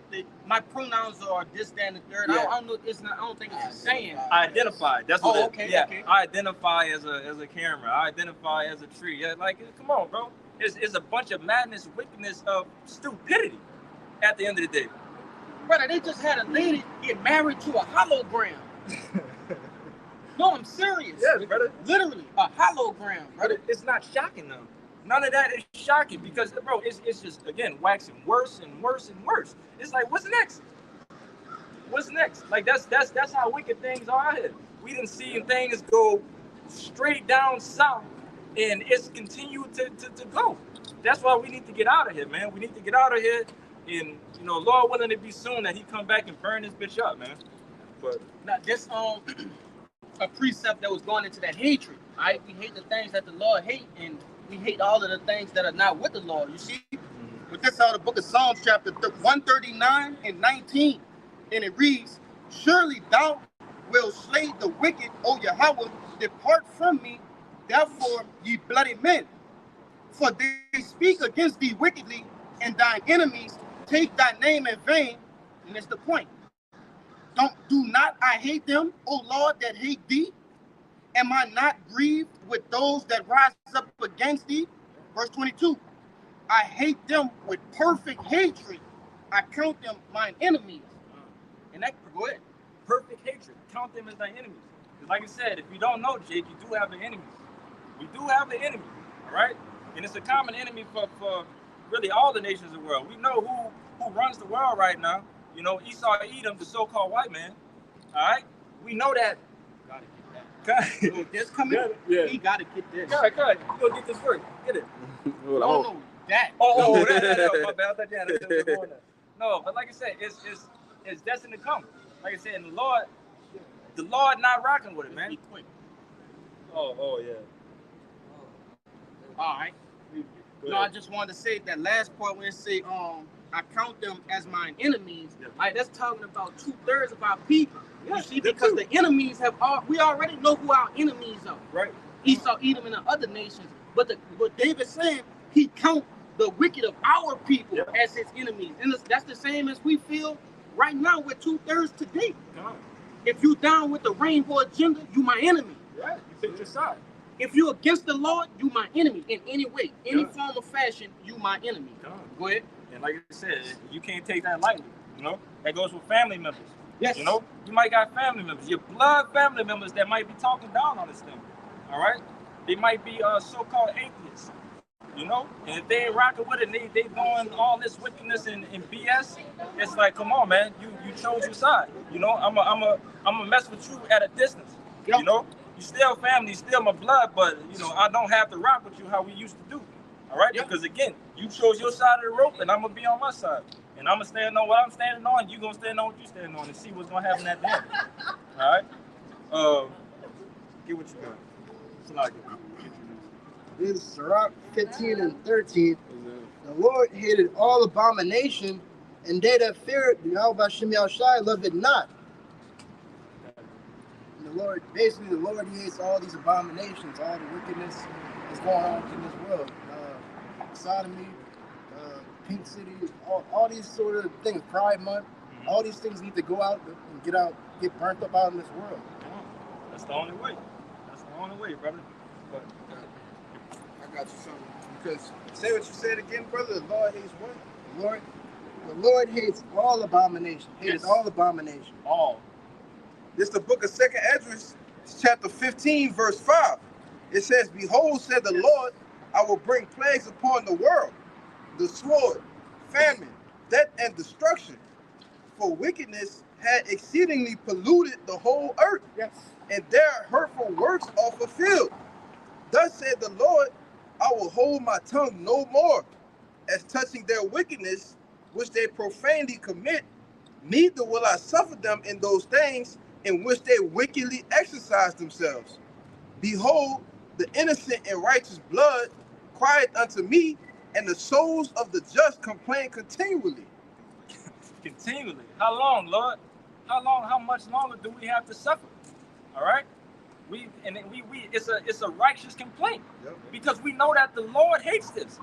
my pronouns are this, that, and the third. Yeah. I don't know. I don't think it's a saying. Identify. That's what. Oh, okay. Yeah. Okay. I identify as a camera. I identify as a tree. Yeah, like come on, bro. It's a bunch of madness, wickedness, of stupidity. At the end of the day. Brother, they just had a lady get married to a hologram. No, I'm serious. Yes, brother. Literally a hologram, brother. But it's not shocking though. None of that is shocking because, bro, it's just again waxing worse and worse and worse. It's like, what's next? What's next? Like that's how wicked things are out here. We didn't see things go straight down south, and it's continued to go. That's why we need to get out of here, man. We need to get out of here, and Lord willing, it be soon that He come back and burn this bitch up, man. But Now this a precept that was going into that hatred. All right, we hate the things that the Lord hate, and we hate all of the things that are not with the Lord. You see, but this out of the book of Psalms, chapter 139 and 19, and it reads, "Surely thou wilt slay the wicked, O Yahweh, depart from me, therefore ye bloody men, for they speak against thee wickedly, and thine enemies take thy name in vain." And that's the point. Do not I hate them, O Lord, that hate thee? Am I not grieved with those that rise up against thee? Verse 22, I hate them with perfect hatred. I count them mine enemies. And that, go ahead. perfect hatred. Count them as thy enemies. Because like I said, if you don't know, Jake, you do have an enemy. We do have an enemy, all right? And it's a common enemy for really all the nations of the world. We know who runs the world right now. Esau Edom, the so-called white man. All right, we know that. Gotta get that. Go This coming, yeah. he gotta get this. ahead. You gonna get this work? Get it. No, that. That. My bad. I thought you had to go on that. No, but like I said, it's destined to come. Like I said, and the Lord not rocking with it, man. Be quick. Oh yeah. All right. No, I just wanted to say that last part when it say, I count them as mine enemies. Yeah. Like that's talking about 2/3 of our people. Yeah, you see, because the enemies we already know who our enemies are. Right. Esau, Edom, and the other nations. But what David's saying, he count the wicked of our people as his enemies, and that's the same as we feel right now with 2/3 today. God. If you down with the rainbow agenda, you my enemy. Yeah, you picked your side. If you're against the Lord, you my enemy in any way, any form of fashion. You my enemy. God. Go ahead. And like I said, you can't take that lightly. You know, that goes with family members. Yes. You know, you might got family members, your blood family members that might be talking down on this thing. All right, they might be so-called atheists. You know, and if they ain't rocking with it, they doing all this wickedness and BS. It's like, come on, man, you chose your side. You know, I'm a mess with you at a distance. Yep. You know, you still family, you still my blood, but you know, I don't have to rock with you how we used to do. All right, because again, you chose your side of the rope, and I'm gonna be on my side, and I'm gonna stand on what I'm standing on, and you gonna stand on what you standing on, and see what's gonna happen at the end. All right, get what you got. It's like This is Sirach 15 and 13. The Lord hated all abomination, and they that fear it, Yahweh Shem Shai, love it not. And the Lord hates all these abominations, all the wickedness that's going on in this world. Sodomy, Pink City, all these sort of things, Pride Month, all these things need to go out and get burnt up out in this world. That's the only way. That's the only way, brother. But, I got you something. Because say what you said again, brother. The Lord hates what? The Lord hates all abomination. Hates all abomination. all. This is the book of 2nd Esdras, chapter 15, verse 5. It says, Behold, said the Lord, I will bring plagues upon the world, the sword, famine, death, and destruction. For wickedness had exceedingly polluted the whole earth, and their hurtful works are fulfilled. Thus said the Lord, I will hold my tongue no more, as touching their wickedness, which they profanely commit, neither will I suffer them in those things in which they wickedly exercise themselves. Behold, the innocent and righteous blood crieth unto me, and the souls of the just complain continually. Continually. How long, Lord? How much longer do we have to suffer? All right? It's a righteous complaint. Because we know that the Lord hates this.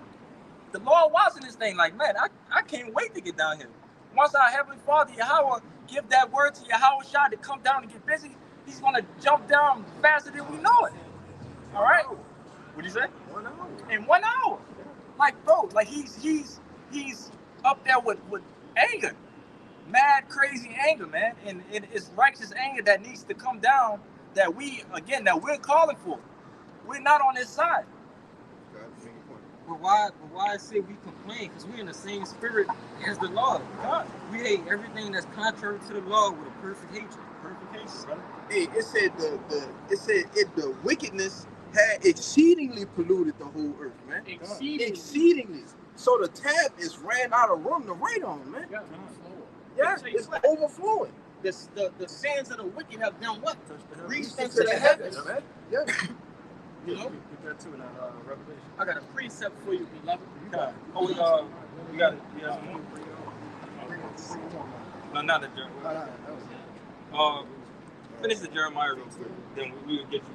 The Lord watching this thing like, man, I can't wait to get down here. Once our Heavenly Father, Yahweh, give that word to Yahweh Shai to come down and get busy, he's going to jump down faster than we know it. All right? What'd you say? 1 hour. In 1 hour. Like, bro, like he's up there with anger. Mad, crazy anger, man. And it's righteous anger that needs to come down that we're calling for. We're not on his side. But why say we complain? Because we're in the same spirit as the Lord. God. We hate everything that's contrary to the Lord with a perfect hatred. Perfect hatred, brother. Hey, it said the wickedness had exceedingly polluted the whole earth, man. Exceedingly. So the tap is ran out of room to write on, man. Yeah, it's overflowing. The sins of the wicked have done what? Reached Into into the heavens. man. Yeah. You know? Get that too in Revelation. I got a precept for you, beloved. God. Oh, you got it. You got some more? No, not the Jeremiah. Finish the Jeremiah real quick. Then we will get you.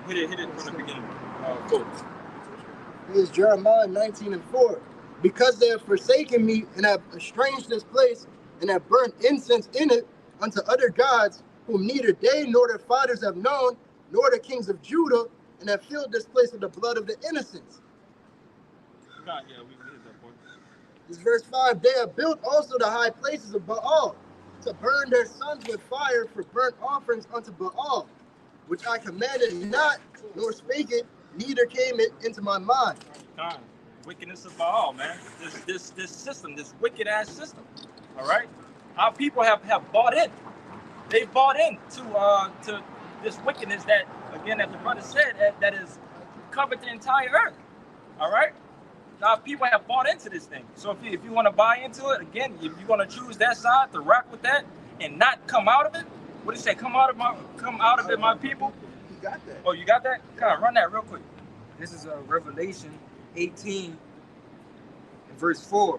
Hit it from the beginning. Cool. This is Jeremiah 19 and 4. Because they have forsaken me and have estranged this place and have burnt incense in it unto other gods, whom neither they nor their fathers have known, nor the kings of Judah, and have filled this place with the blood of the innocents. God, yeah, we hit that point. This is verse 5. They have built also the high places of Baal, to burn their sons with fire for burnt offerings unto Baal, which I commanded not, nor spake it, neither came it into my mind. God. Wickedness of Baal, man. This system, this wicked ass system. All right. our people have bought in. They've bought in to this wickedness that, again, as the brother said, that is covered the entire earth. All right? Now, people have bought into this thing. So if you want to buy into it, again, if you're going to choose that side to rock with that and not come out of it, what do you say? Come out of it, my people. You got that. Oh, you got that? Kind of run that real quick. This is Revelation 18, verse 4.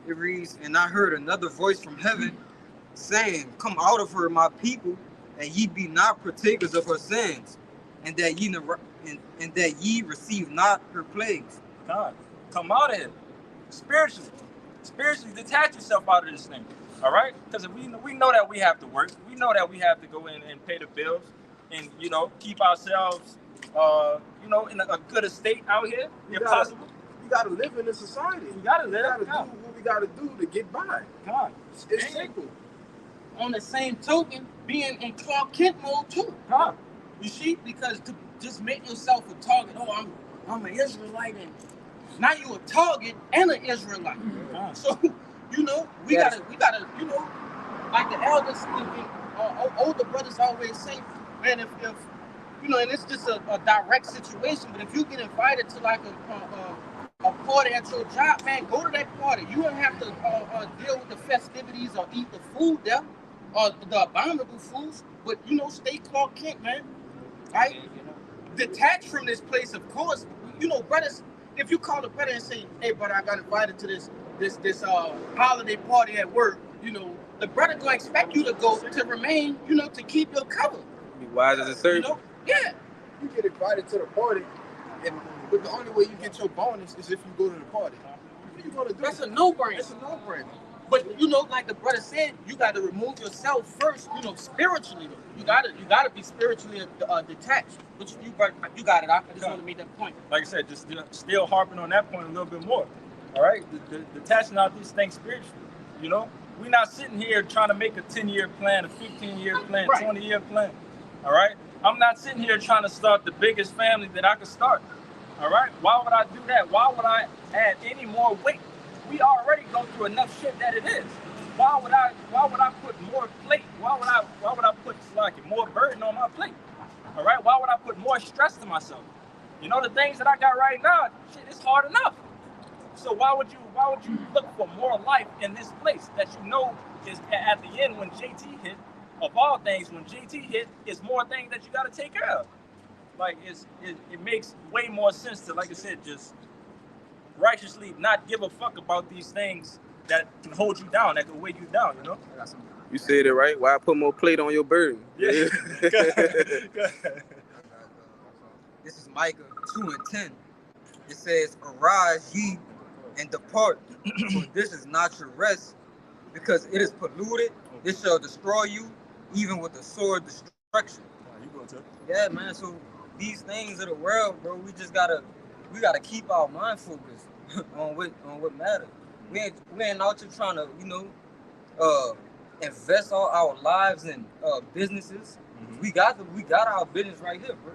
It reads, "And I heard another voice from heaven saying, Come out of her, my people, and ye be not partakers of her sins, and that ye receive not her plagues." God, come out of it. Spiritually detach yourself out of this thing. All right? Because we know that we have to work. We know that we have to go in and pay the bills and, keep ourselves, in a good estate out here, if possible. You got to live in a society. You got to live. We got to do what we got to do to get by. God. It's simple. On the same token, being in Clark Kent mode too. God. You see, because to just make yourself a target. Oh, I'm an Israelite, and now you a target and an Israelite. God. So we gotta like the elders older brothers always say, man, if and it's just a direct situation, but if you get invited to like a party at your job, man, go to that party. You don't have to deal with the festivities or eat the food there or the abominable foods, but stay Clark Kent, man. Right? Detach from this place, of course. Brothers, if you call a brother and say, "Hey, brother, I got invited to this holiday party at work," the brother gonna expect you to go to remain, to keep your cover. Be wise as a servant. Yeah. You get invited to the party, but the only way you get your bonus is if you go to the party. What are you gonna do? That's a no-brainer. It's a no-brainer. But like the brother said, you got to remove yourself first. Spiritually. You gotta be spiritually detached. But you got it. I just want to make that point. Like I said, just still harping on that point a little bit more. All right, detaching out these things spiritually. We're not sitting here trying to make a 10-year plan, a 15-year plan, Right. 20-year plan. All right, I'm not sitting here trying to start the biggest family that I could start. All right, why would I do that? Why would I add any more weight? We already go through enough shit that it is. Why would I put more plate? Why would I put more burden on my plate? All right, why would I put more stress to myself? The things that I got right now, shit, it's hard enough. So why would you look for more life in this place that is at the end when JT hit? Of all things, when JT hit, is more things that you got to take care of. Like it makes way more sense to, like I said, just righteously not give a fuck about these things that can hold you down, that can weigh you down. You said it right. Why put more plate on your burden? Yeah. This is Micah 2:10. It says, "Arise ye and depart, for this is not your rest, because it is polluted. It shall destroy you, even with the sword destruction." You going to? Yeah, man. So these things of the world, bro, we gotta keep our mind focused on what matters. We ain't out here trying to, invest all our lives in businesses. Mm-hmm. We got our business right here, bro.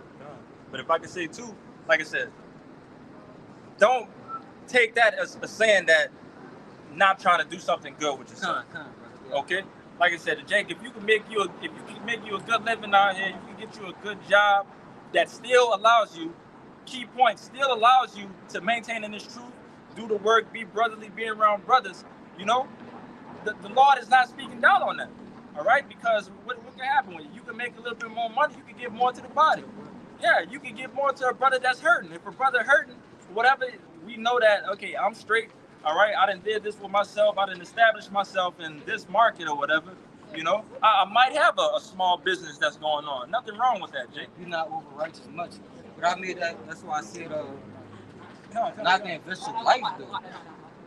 But if I could say too, like I said, don't take that as a saying that not trying to do something good with yourself. Yeah. Okay? Like I said, Jake, if you can make you a good living out here, you can get you a good job that still allows you, key point, still allows you to maintain in this truth, do the work, be brotherly, be around brothers, the Lord is not speaking down on that. All right? Because what can happen when you can make a little bit more money, you can give more to the body. Yeah, you can give more to a brother that's hurting. If a brother hurting, whatever, we know that, okay, I'm straight. All right, I done did this with myself. I done established myself in this market or whatever. I might have a small business that's going on. Nothing wrong with that, Jake. You're not over righteous much. But I made that's why I said not to invest your life though.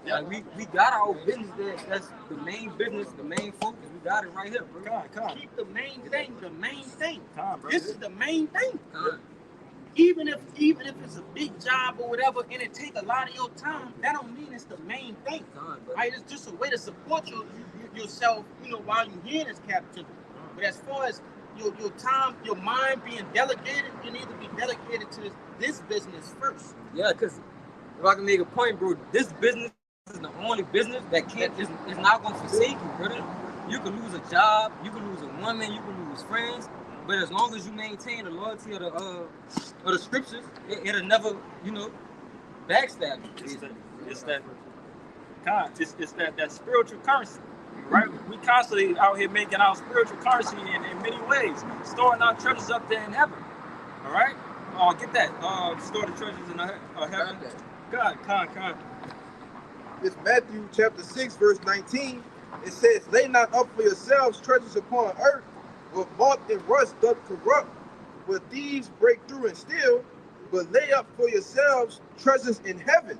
Yeah. Like we got our business there. That's the main business, the main focus. We got it right here, bro. Come on. Keep the main thing, the main thing. Come on, bro. This is the main thing. Even if it's a big job or whatever, and it take a lot of your time, that don't mean it's the main thing. Right? It's just a way to support yourself, while you're here in this captivity. But as far as your time, your mind being delegated, you need to be delegated to this business first. Yeah, because if I can make a point, bro, this business is the only business that is not going to forsake you, brother. You can lose a job, you can lose a woman, you can lose friends, but as long as you maintain the loyalty of the scriptures, it'll never, backstab you. It's that spiritual currency, right? We constantly out here making our spiritual currency in many ways, storing our treasures up there in heaven. All right? Get that. Store the treasures in heaven. God. It's Matthew chapter 6, verse 19. It says, lay not up for yourselves treasures upon earth, where moth and rust doth corrupt, where thieves break through and steal, but lay up for yourselves treasures in heaven,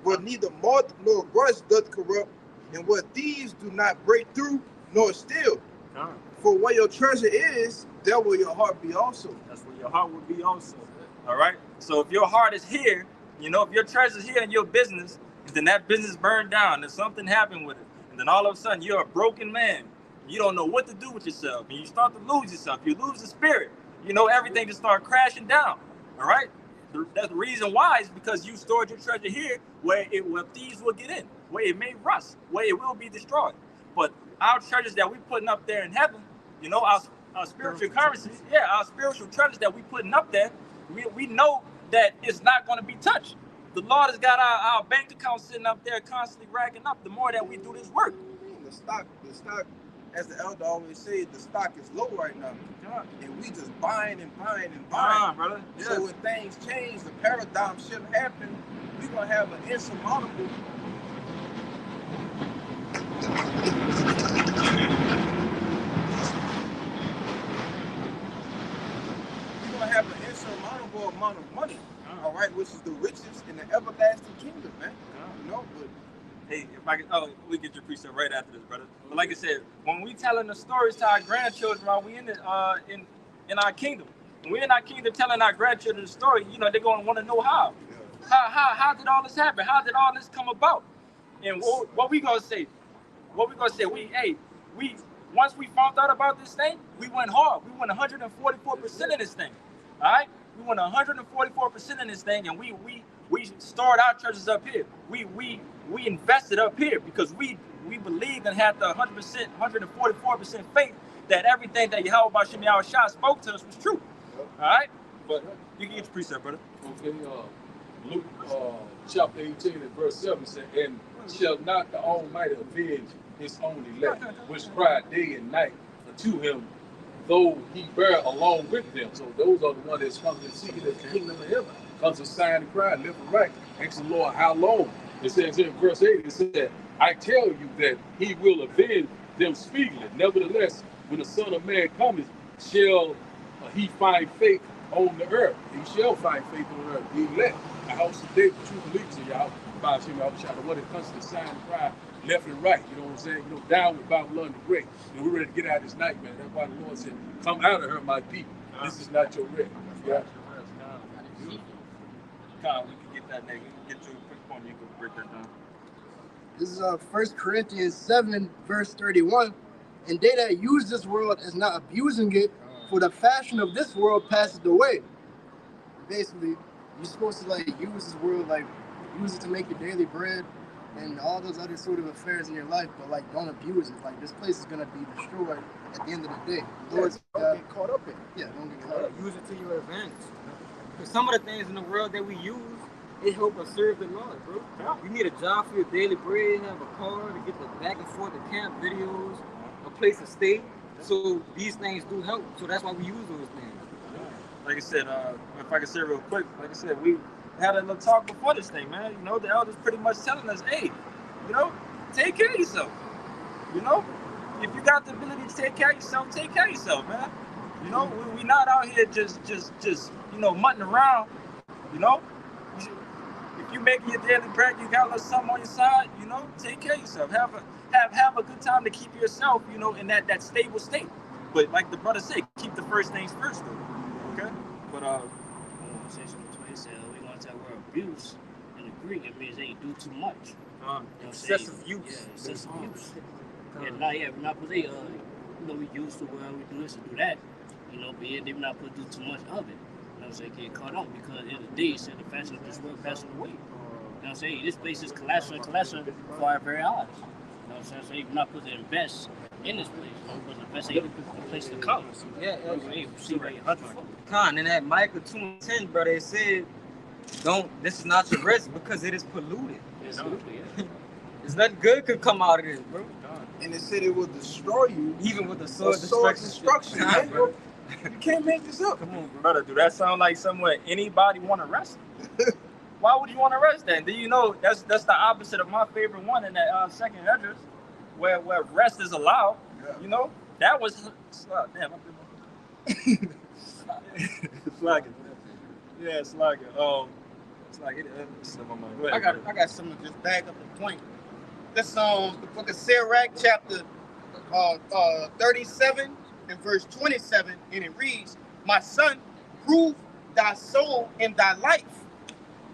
where neither moth nor rust doth corrupt, and where thieves do not break through nor steal. For where your treasure is, there will your heart be also. That's where your heart will be also. All right? So if your heart is here, if your treasure is here in your business, and then that business burned down and something happened with it, and then all of a sudden you're a broken man. You don't know what to do with yourself, and you start to lose yourself. You lose the spirit. Everything just start crashing down. All right? That's the reason why is because you stored your treasure here where thieves will get in, where it may rust, where it will be destroyed. But our treasures that we're putting up there in heaven, our spiritual currency, our spiritual treasures that we're putting up there, we know that it's not going to be touched. The Lord has got our bank account sitting up there constantly racking up the more that we do this work. The stock, as the elder always said, the stock is low right now. And we just buying and buying and buying. Brother. Yes. So when things change, the paradigm shift happen, we're going to have an insurmountable amount of money, all right, which is the richest in the everlasting kingdom, man. But hey, if I can, we get your precept right after this, brother. But like I said, when we telling the stories to our grandchildren while we in our kingdom, when we're in our kingdom telling our grandchildren the story, they're going to want to know how. How did all this happen? How did all this come about? And what we gonna say? We once we found out about this thing, we went hard. We went 144% in this thing. All right, we went 144% in this thing, and we stored our treasures up here. We invested up here because we believed and had the 100%, 144% faith that everything that Yahweh Bashim Yahushua spoke to us was true. All right, but you can get your precept, brother. Okay, Luke chapter 18 and verse 7 said, and shall not the Almighty avenge his only elect, which cry day and night unto him, though he bear along with them. So those are the ones that's come to seek the kingdom of heaven. Comes to sign and cry, left and right. Ask the Lord, how long? It says in verse 8, it said, I tell you that he will avenge them speedily. Nevertheless, when the Son of Man cometh, shall he find faith on the earth. He shall find faith on the earth. The elect, the house of David, true believers in y'all, by Him, I was trying to one that comes to sign and cry, left and right. You know what I'm saying? Down with Babylon the Great. We're ready to get out of this nightmare. That's why the Lord said, come out of her, my people. This is not your rest. Yeah. Kyle, we can get that nigga. Get you a quick point. You can break that down. This is 1 Corinthians 7, verse 31. And they that use this world as not abusing it, for the fashion of this world passes away. Basically, you're supposed to use this world, use it to make your daily bread and all those other sort of affairs in your life, but don't abuse it. This place is gonna be destroyed at the end of the day. Lord's don't get caught up in it. Yeah, don't get caught up. Use it to your advantage. Because some of the things in the world that we use, it help us serve the Lord, bro. Yeah. You need a job for your daily bread, have a car to get the back and forth to camp videos, a place to stay. So these things do help. So that's why we use those things. Like I said, if I can say real quick, like I said, we had a little talk before this thing, man. The elders pretty much telling us, hey, take care of yourself. If you got the ability to take care of yourself, take care of yourself, man. We not out here just mutting around. If you making your daily bread, you got a little something on your side. Take care of yourself. Have a good time to keep yourself, in that stable state. But like the brother said, keep the first things first, though. Okay? But we want to word abuse in the Greek. It means they do too much. Excessive use. Yeah, excessive use. We're not supposed to we used to where we do this and do that. But they're not supposed to do too much of it. Get caught up because in the day, said the fashion of this world passing away. This place is collapsing before our very eyes. So you're not supposed to invest in this place. But the best ain't the place to come. Yeah, Hey, see where your 100 Con, in that Micah 2:10, brother, it said, this is not your rest because it is polluted. Absolutely, yeah. There's nothing good could come out of this, bro. And it said it will destroy you. Even with the Sword sword destruction, Nah, man. bro. You can't make this up. Come on, bro. Brother, do that sound like somewhere anybody want to rest? Why would you want to rest then? Do you know that's the opposite of my favorite one in that second address, where rest is allowed. Yeah. You know, that was damn. Slacking. Yeah, slacking. It's like it. It's in my mind. Go ahead, I got something to just back up the point. This the book of Sirach, chapter 37 and verse 27, and it reads, "My son, prove thy soul in thy life,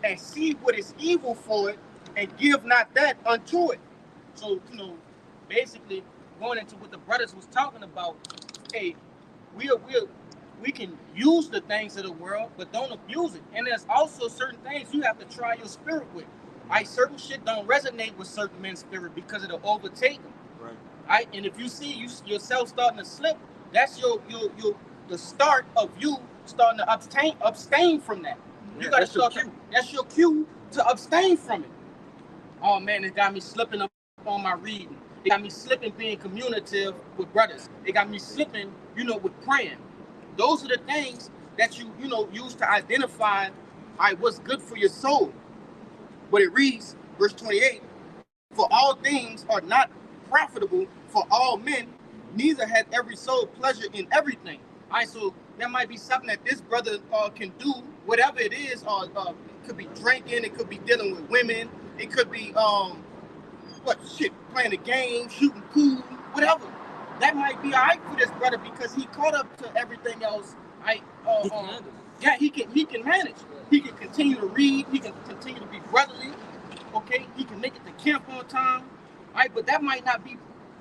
and see what is evil for it, and give not that unto it." So, basically going into what the brothers was talking about, hey, we can use the things of the world, but don't abuse it. And there's also certain things you have to try your spirit with. Certain shit don't resonate with certain men's spirit because it'll overtake them. Right? And if you see yourself starting to slip, that's the start of you starting to abstain from that. You gotta start. That's your cue to abstain from it. Oh man, it got me slipping up on my reading. It got me slipping being communicative with brothers. It got me slipping, with praying. Those are the things that you use to identify what's good for your soul. But it reads, verse 28, "For all things are not profitable for all men, neither hath every soul pleasure in everything." All right, so that might be something that this brother can do, whatever it is. It could be drinking, it could be dealing with women, it could be playing a game, shooting pool, whatever. That might be all right for this brother because he caught up to everything else. He can manage. He can continue to read. He can continue to be brotherly. Okay, he can make it to camp on time. All right, but that might not be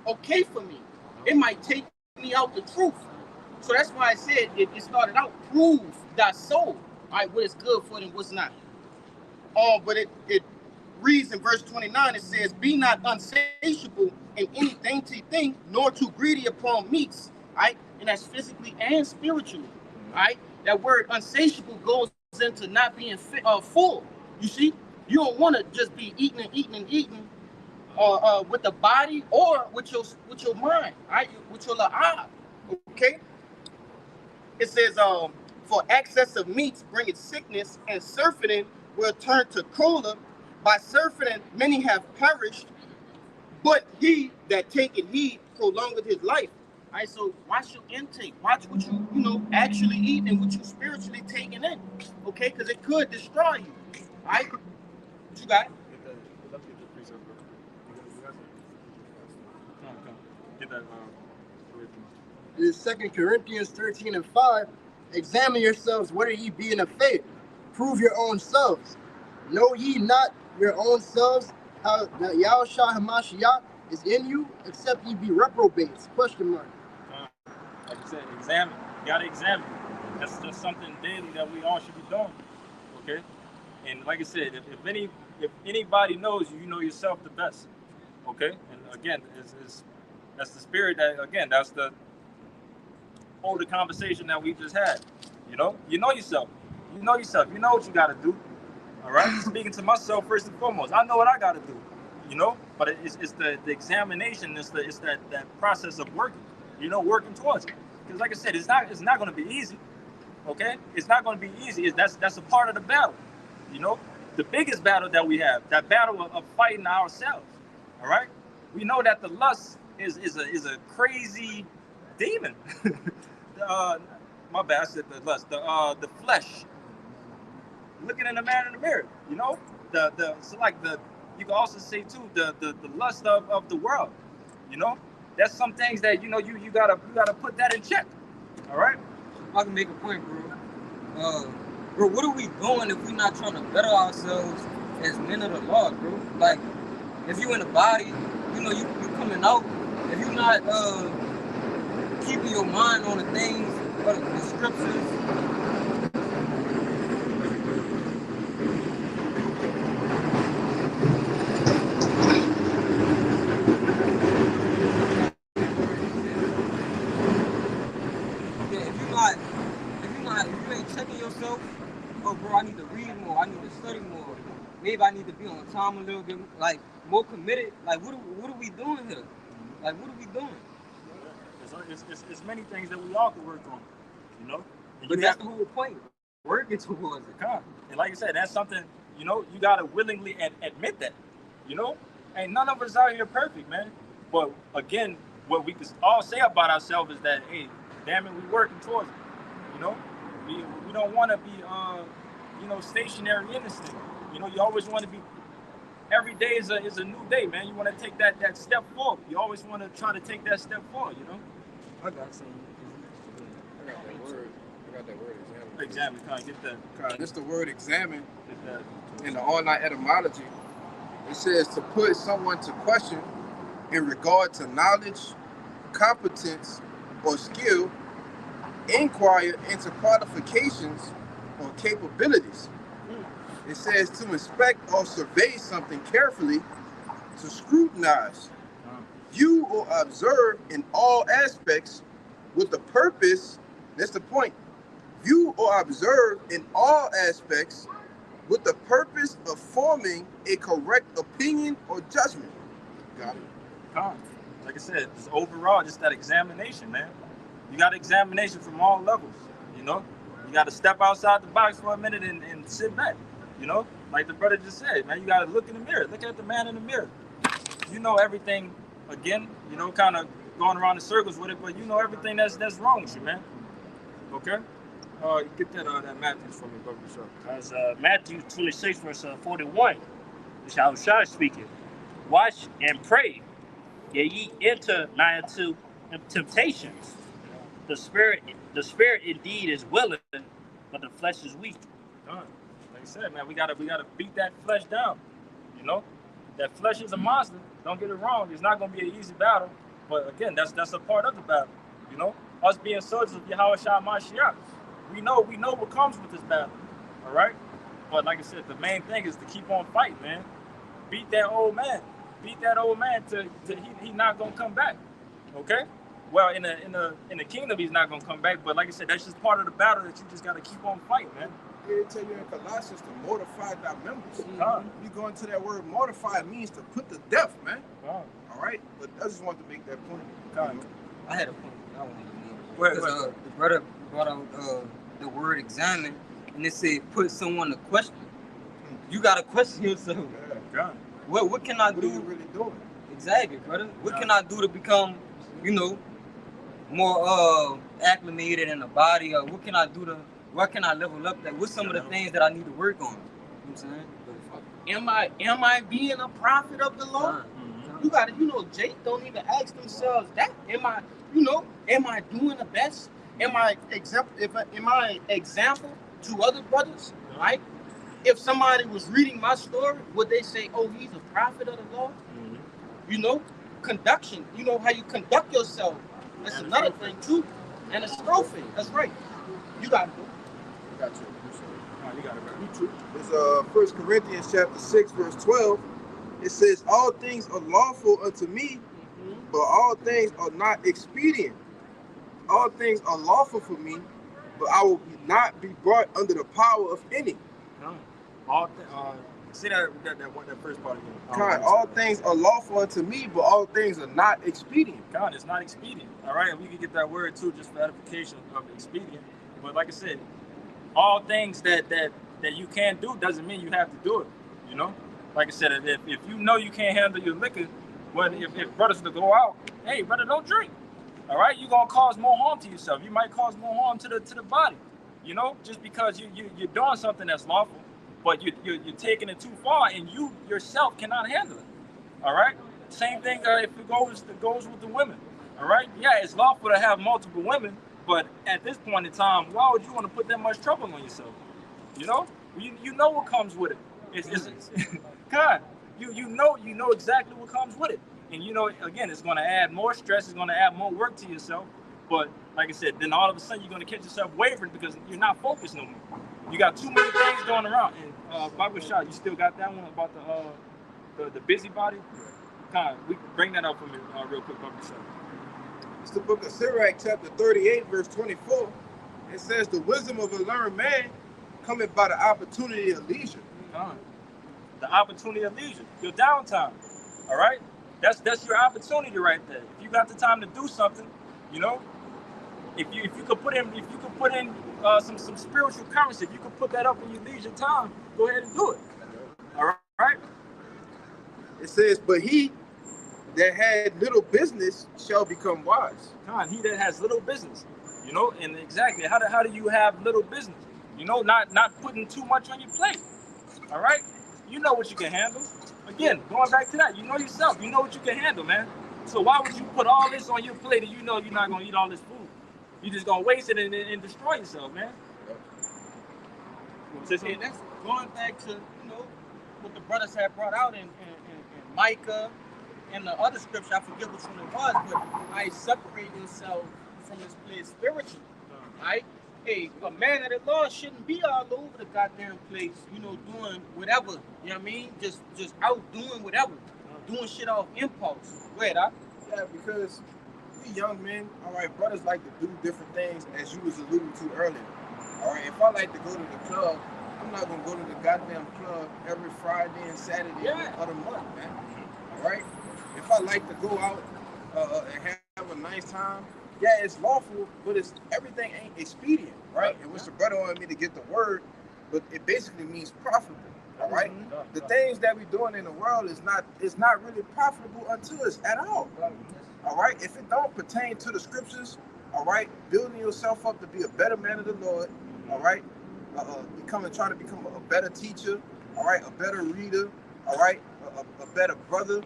okay for me. It might take me out the truth. So that's why I said it started out, prove thy soul. All right, what is good for it and what's not. But it reads in verse 29, it says, "Be not unsatiable in any dainty thing, nor too greedy upon meats." All right, and that's physically and spiritually. All right, that word unsatiable goes into not being full. You see, you don't want to just be eating with the body or with your mind, right? With your eye. Okay. It says, "For excess of meats bringeth sickness, and surfeiting will turn to choler. By surfeiting many have perished, but he that taketh heed prolongeth his life." All right, so watch your intake. Watch what you actually eat and what you spiritually taking in. Okay, because it could destroy you. All right, what you got? Get that. It is 2 Corinthians 13 and 5. "Examine yourselves whether ye be in the faith. Prove your own selves. Know ye not your own selves how that Yahushua HaMashiach is in you, except ye be reprobates?" Question mark. Like you said, examine. You gotta examine. That's just something daily that we all should be doing. Okay? And like I said, if anybody knows you, you know yourself the best. Okay? And again, that's the spirit that's the older conversation that we just had. You know yourself. You know what you gotta do. All right? Speaking to myself first and foremost. I know what I gotta do. But it's the examination, it's that process of working. Working towards it. Because like I said, it's not gonna be easy. Okay? It's not gonna be easy. That's a part of the battle. The biggest battle that we have, that battle of fighting ourselves. All right? We know that the lust is a crazy demon. My bad, I said the lust. The flesh. Looking in the man in the mirror. You can also say too the lust of the world. That's some things that you gotta put that in check. All right. I can make a point, bro. Bro, what are we doing if we're not trying to better ourselves as men of the law, bro? Like, if you in the body, you coming out. If you're not keeping your mind on the things of the scriptures. read more. I need to study more. Maybe I need to be on time a little bit, like more committed. Like what are we doing here? Like what are we doing? It's many things that we all can work on, you know. And But that's the whole point. Working towards it. And like I said, that's something, you know, you gotta willingly admit that, you know. Ain't none of us out here perfect, man. But again, what we can all say about ourselves is that, hey, damn it, we working towards it. You know, we don't want to be, you know, stationary in this thing. You know, you always want to be. Every day is a new day, man. You want to take that step forward. You always want to try to take that step forward. You know. I got some. I got that word. Examine. Get that. It's the word examine in the online etymology. It says to put someone to question in regard to knowledge, competence, or skill, inquire into qualifications or capabilities. It says to inspect or survey something carefully, to scrutinize, view or observe in all aspects with the purpose, that's the point, view or observe in all aspects with the purpose of forming a correct opinion or judgment. Got it? Like I said, just overall, just that examination, man. You got examination from all levels, you know? You got to step outside the box for a minute and sit back, you know? Like the brother just said, man, you got to look in the mirror. Look at the man in the mirror. You know everything, again, you know, kind of going around in circles with it, but you know everything that's wrong with you, man. Okay? Get that Matthew for me, brother. Because Matthew 26, verse 41, is how Shah speaking. Watch and pray, yet ye enter not into temptations. The spirit indeed is willing, but the flesh is weak. Like I said, man, we gotta beat that flesh down. You know, that flesh is a monster. Don't get it wrong. It's not gonna be an easy battle, but again, that's a part of the battle. You know, us being soldiers of Yahweh Shah Mashiach, we know what comes with this battle. All right, but like I said, the main thing is to keep on fighting, man. Beat that old man. Beat that old man till he not gonna come back. Okay. Well, in the kingdom, he's not gonna come back. But like I said, that's just part of the battle that you just gotta keep on fighting, man. They tell you in Colossians to mortify thy members. You go into that word mortify means to put to death, man. All right, but I just wanted to make that point. I had a point. I wanted to make because the brother brought out the word examine, and it said put someone to question. You gotta question yourself. What can I do? What are you really doing? Exactly, brother. What can I do to become, you know, more acclimated in the body, or what can I do where can I level up that? What's some of the things that I need to work on? You know what I'm saying? Am I being a prophet of the Lord? You gotta, you know, Jake don't even ask themselves that. Am I doing the best? Am I example to other brothers? Right? If somebody was reading my story, would they say, oh, he's a prophet of the Lord? You know, conduction, you know how you conduct yourself. That's another thing too. And it's trophy. That's right. You got it. I got you. You got it, right? Me too. It's 1 Corinthians chapter 6, verse 12. It says, all things are lawful unto me, but all things are not expedient. All things are lawful for me, but I will not be brought under the power of any. Say that first part again. All things are lawful unto me, but all things are not expedient. It's not expedient. All right, and we can get that word too, just for edification of expedient. But like I said, all things that you can do doesn't mean you have to do it. You know, like I said, if you know you can't handle your liquor, well, if brothers to go out, hey, brother, don't drink. All right, you're gonna cause more harm to yourself. You might cause more harm to the body. You know, just because you're doing something that's lawful, but you're taking it too far, and you yourself cannot handle it. All right. Same thing if it goes with the women. All right. Yeah, it's lawful to have multiple women, but at this point in time, why would you want to put that much trouble on yourself? You know, you know what comes with it. It's God. You know exactly what comes with it, and you know again, it's going to add more stress. It's going to add more work to yourself. But like I said, then all of a sudden you're going to catch yourself wavering because you're not focused no more. You got too many things going around. And Bible Shot, you still got that one about the busybody? We bring that up for me real quick, Bible Shot. It's the book of Sirach, chapter 38, verse 24. It says, the wisdom of a learned man cometh by the opportunity of leisure. The opportunity of leisure, your downtime. All right, that's your opportunity right there. If you got the time to do something, you know, if you could put in some spiritual currency, if you could put that up in your leisure time, go ahead and do it. All right. It says, but he that had little business shall become wise. He that has little business, you know, and exactly how do you have little business? You know, not putting too much on your plate. All right, you know what you can handle. Again, going back to that, you know yourself. You know what you can handle, man. So why would you put all this on your plate and you know you're not gonna eat all this food? You're just gonna waste it and destroy yourself, man. And that's going back to, you know, what the brothers had brought out in Micah and the other scripture. I forget which one it was, but I separate yourself from this place spiritually, right? Hey, a man of the law shouldn't be all over the goddamn place, you know, doing whatever. You know what I mean? Just out doing whatever, doing shit off impulse. Wait, Yeah, because we young men, all right, brothers like to do different things, as you was alluding to earlier. All right, if I like to go to the club, I'm not gonna go to the goddamn club every Friday and Saturday of the month, man. All right. If I like to go out and have a nice time, yeah, it's lawful, but everything ain't expedient, right? And which the brother wanted me to get the word, but it basically means profitable. All right. The things that we're doing in the world is not really profitable unto us at all. All right. If it don't pertain to the scriptures, all right, building yourself up to be a better man of the Lord, all right, trying to become a better teacher, all right, a better reader, all right, a better brother,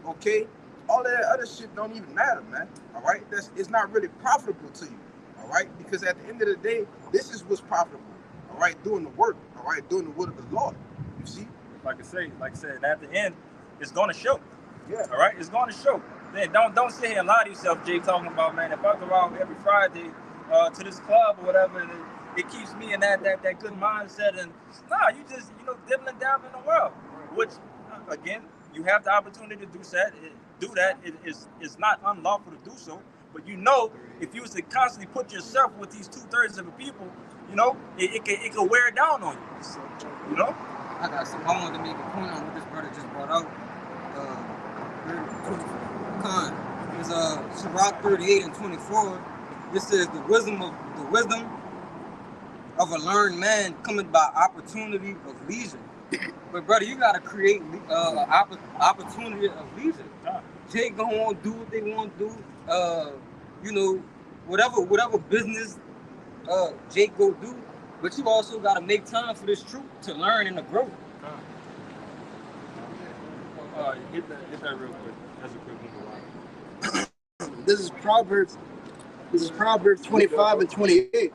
okay. All that other shit don't even matter, man. All right, it's not really profitable to you, all right, because at the end of the day, this is what's profitable, all right, doing the work, all right, doing the will of the Lord. You see, like I said, at the end, it's gonna show. Yeah. All right, it's gonna show. Man, don't sit here and lie to yourself, Jay, talking about, man, if I go out every Friday to this club or whatever, and it keeps me in that good mindset, and you just, you know, dibbling down in the world, which again, you have the opportunity to do that. It is not unlawful to do so, but you know, if you was to constantly put yourself with these 2/3 of the people, you know, it could wear down on you. You know. I got some. I wanted to make a point on what this brother just brought out. It's Sirach 38 and 24. This says the wisdom of a learned man cometh by opportunity of leisure. But brother, you gotta create opportunity of leisure. Jay go on, do what they want to do. You know, whatever business Jake go do. But you also gotta make time for this truth to learn and to grow. Hit that real quick. That's a quick one. This is Proverbs 25 and 28.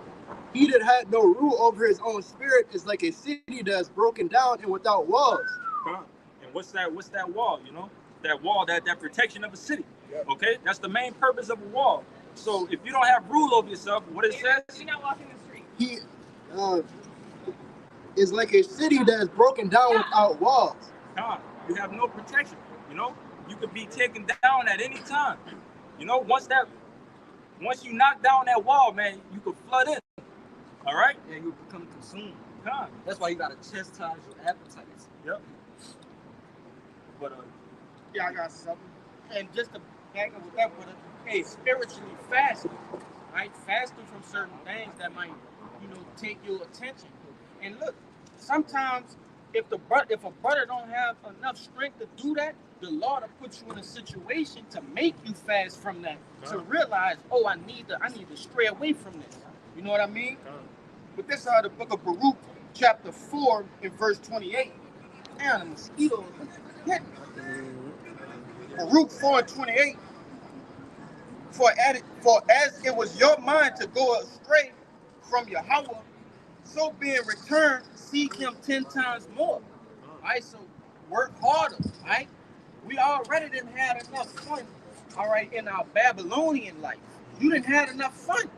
He that had no rule over his own spirit is like a city that's broken down and without walls. And what's that wall? You know, that wall, that protection of a city. Yep. Okay, that's the main purpose of a wall. So if you don't have rule over yourself, what it says? You're not walking the street. He is like a city that's broken down without walls. You have no protection. You know, you could be taken down at any time. You know, once you knock down that wall, man, you could flood in. All right? Yeah, you become consumed. That's why you gotta chastise your appetites. Yep. But yeah, I got something. And just to back up with that, brother, hey, spiritually fasting, right? Fasting from certain things that might, you know, take your attention. And look, sometimes if a brother don't have enough strength to do that, the Lord will put you in a situation to make you fast from that, to realize, oh, I need to stray away from this. You know what I mean? But this is the book of Baruch, chapter 4, and verse 28. Damn, the mosquitoes. Baruch 4 and 28. For as it was your mind to go astray from Yahweh, so being returned, seek him 10 times more. All right, so work harder, all right? We already didn't have enough fun, all right, in our Babylonian life. You didn't have enough fun.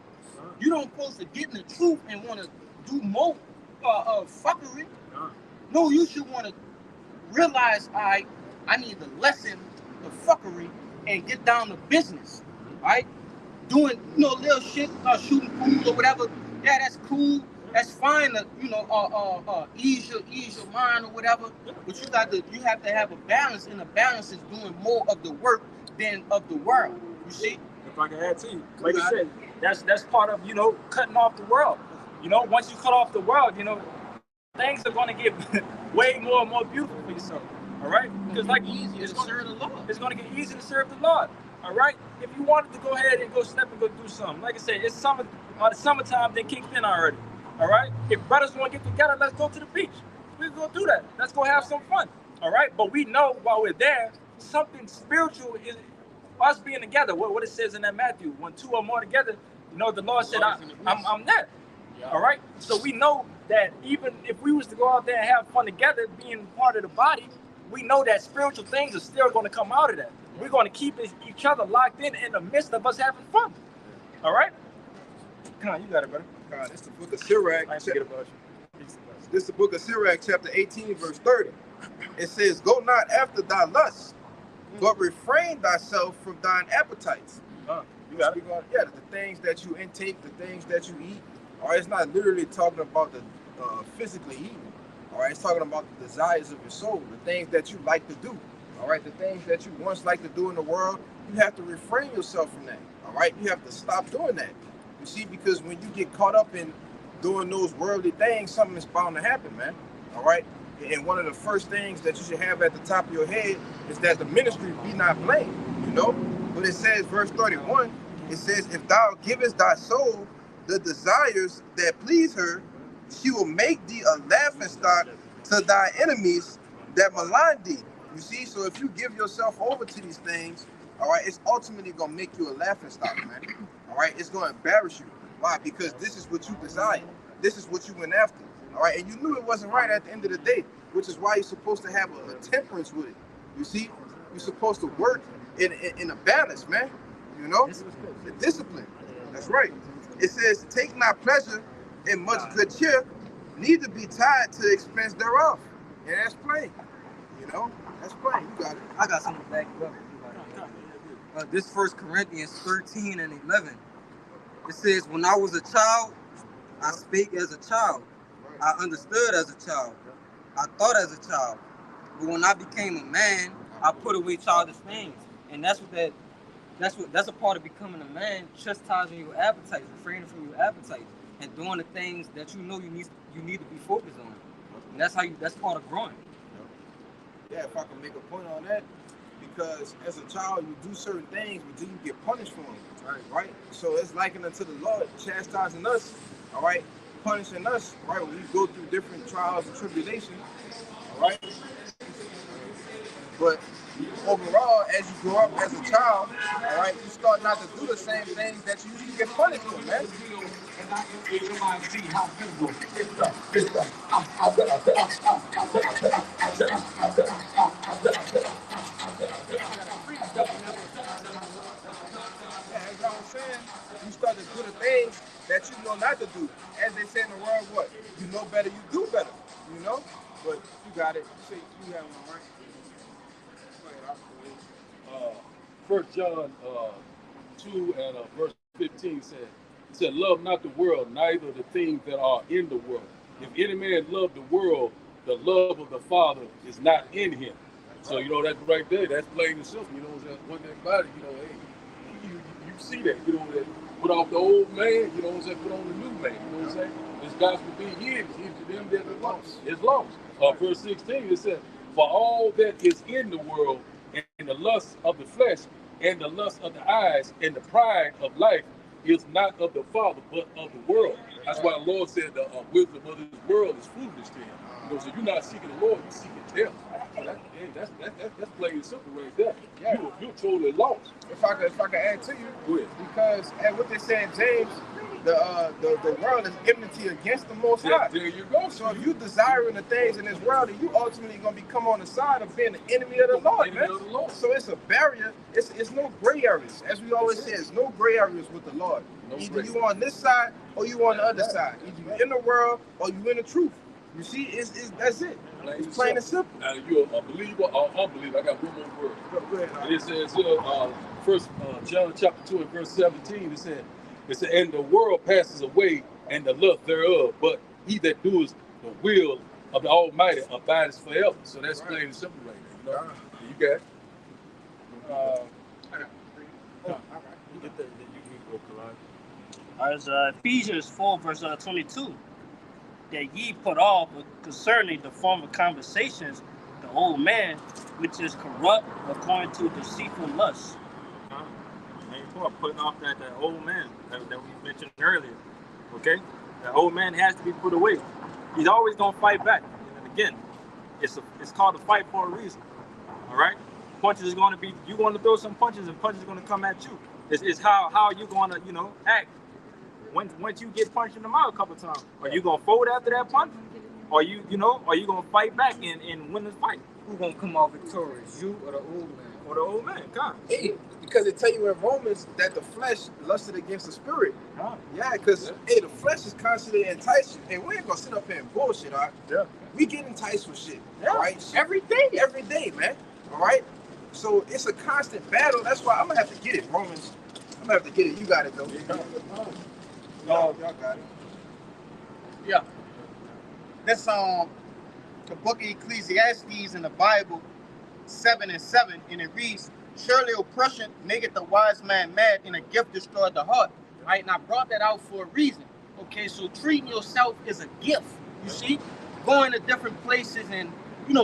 You don't supposed to get in the truth and want to do more fuckery. No, you should want to realize, all right, I need to lessen the fuckery and get down to business, all right? Doing, you know, little shit, shooting pool or whatever. Yeah, that's cool. That's fine to, ease your mind or whatever. But you have to have a balance, and the balance is doing more of the work than of the world. You see? If I can add to you, like I said, that's part of cutting off the world. Once you cut off the world, things are going to get way more and more beautiful for yourself. All right, because like Easier to serve the Lord. it's going to get easier to serve the Lord. All right, if you wanted to go ahead and go step and go do something, like I said, it's summer. The summertime they kicked in already. All right, if brothers want to get together, let's go to the beach. We can go do that. Let's go have some fun. All right, but we know while we're there, something spiritual is us being together. What it says in that Matthew, when two or more together, the Lord said, I'm there. Yeah. All right, so we know that even if we was to go out there and have fun together, being part of the body, we know that spiritual things are still going to come out of that. We're going to keep each other locked in the midst of us having fun. All right? Come on, you got it, brother. This is the book of Sirach. I forget about you. This is the book of Sirach, chapter 18, verse 30. It says, "Go not after thy lusts, but refrain thyself from thine appetites." You got it. Yeah, the things that you intake, the things that you eat. All right, it's not literally talking about the physically eating. All right, it's talking about the desires of your soul, the things that you like to do. All right, the things that you once liked to do in the world, you have to refrain yourself from that. All right, you have to stop doing that. You see, because when you get caught up in doing those worldly things, something is bound to happen, man. All right, and one of the first things that you should have at the top of your head is that the ministry be not blamed. But it says, verse 31, it says, "If thou givest thy soul the desires that please her, she will make thee a laughingstock to thy enemies that malign thee." You see, so if you give yourself over to these things, all right, it's ultimately gonna make you a laughingstock, man. All right, it's gonna embarrass you. Why? Because this is what you desire. This is what you went after. All right, and you knew it wasn't right at the end of the day, which is why you're supposed to have a temperance with it. You see, you're supposed to work in a balance, man. The discipline. That's right. It says, "Take not pleasure in much good cheer, neither be tied to the expense thereof." And that's plain. That's plain. You got it. I got something to back you up. This 1 Corinthians 13 and 11. It says, "When I was a child, I spake as a child. I understood as a child. I thought as a child. But when I became a man, I put away childish things." And that's a part of becoming a man, chastising your appetite, refraining from your appetite, and doing the things that you need to be focused on. And that's part of growing. Yeah, if I can make a point on that, because as a child you do certain things, but then you get punished for them. Right? So it's likened unto the Lord chastising us, all right, punishing us, right, when we go through different trials and tribulations, all right. But overall, as you grow up as a child, all right, you start not to do the same things that you used to get punished for, man. As I was saying, you start to do the things that you know not to do. As they say in the world, what? You know better, you do better. But you got it. You have one, right? 1 John 2 and verse 15 said, "Love not the world, neither the things that are in the world. If any man love the world, the love of the Father is not in him." So that's right there. That's plain and simple. One thing about it, hey, you see that. That put off the old man. Put on the new man. This gospel being hid to them that are lost. It's lost. Verse 16 it said, "For all that is in the world, and the lust of the flesh, and the lust of the eyes, and the pride of life is not of the Father, but of the world." That's why the Lord said the wisdom of this world is foolishness to him. So you're not seeking the Lord, you're seeking them. That's plain and simple right there. Yeah. You're totally lost. If I could add to you, because and what they say in James, the world is enmity against the Most High. There you go. So if you desiring the things in this world, then you ultimately gonna become on the side of being the enemy of the Lord, man. So it's a barrier. It's no gray areas, as we always say. It's no gray areas with the Lord. Either you on this side or you on the other side. Either you in the world or you in the truth. You see, that's it. It's plain and simple. You're a believer or unbeliever. I got one more word. Go ahead. It says here, 1 John chapter 2 and verse 17. It said, "And the world passes away and the lust thereof. But he that doeth the will of the Almighty abides forever. So that's plain and simple right there. You know? You got it. You get the you go, Kalani. As Ephesians 4 verse 22, that ye put off concerning the former conversations, the old man, which is corrupt according to deceitful lusts. Putting off that old man that we mentioned earlier. Okay? That old man has to be put away. He's always gonna fight back. And again, it's called a fight for a reason. All right? Punches is gonna be, you're gonna throw some punches and punches are gonna come at you. It's how you're gonna, act. Once you get punched in the mouth a couple times, are you gonna fold after that punch? Or are you gonna fight back and win the fight? Who gonna come out victorious? You or the old man? Or the old man? God. Hey, because it tell you in Romans that the flesh lusted against the spirit. God. Yeah, because the flesh is constantly enticing. And we ain't gonna sit up here and bullshit, all right? Yeah. We get enticed with shit. Yeah. All right? Every day, Man. All right? So it's a constant battle. That's why I'm gonna have to get it. Romans. I'm gonna have to get it. You got it though. Y'all got it. Yeah. That's the book of Ecclesiastes in the Bible, 7:7, and it reads, surely oppression maketh the wise man mad, and a gift destroyed the heart. Right? And I brought that out for a reason. Okay, so treating yourself is a gift. You see? Going to different places and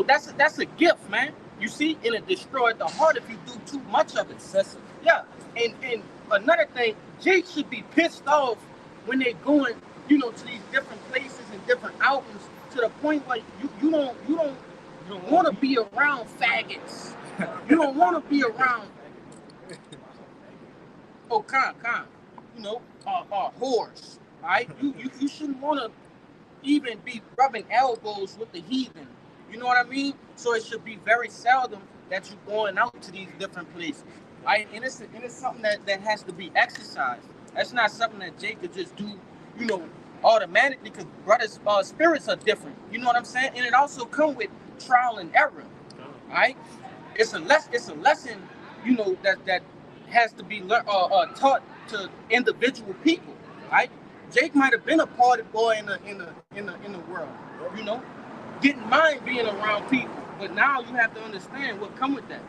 that's a gift, man. You see, and it destroyed the heart if you do too much of it. Excessive. Yeah. And another thing, Jake should be pissed off when they're going, to these different places and different outings to the point where you don't want to be around faggots. You don't want to be around whores. Right? You shouldn't want to even be rubbing elbows with the heathen. You know what I mean? So it should be very seldom that you're going out to these different places. Right? And it's something that has to be exercised. That's not something that Jake could just do, automatically, because brothers' spirits are different. You know what I'm saying? And it also comes with trial and error. Right? It's a lesson, that has to be taught to individual people. Right? Jake might have been a party boy in the world, didn't mind being around people, but now you have to understand what come with that.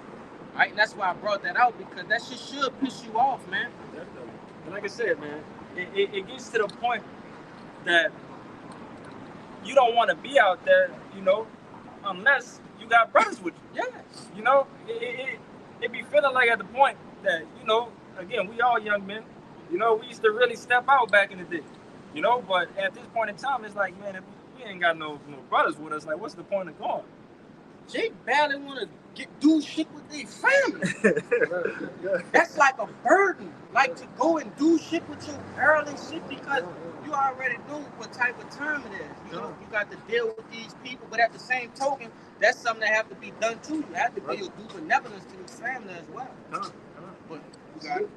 Right? And that's why I brought that out, because that shit should piss you off, man. Definitely. And like I said, man, it gets to the point that you don't want to be out there, unless you got brothers with you. Yeah. It be feeling like at the point that, again, we all young men, we used to really step out back in the day, but at this point in time, it's like, man, if we ain't got no brothers with us, like, what's the point of going? Jake barely want to do shit with their family. That's like a burden. Like to go and do shit with your girl and shit, because you already know what type of time it is. You got to deal with these people, but at the same token, that's something that have to be done too. You have to be a due benevolence to this family as well. But you got it.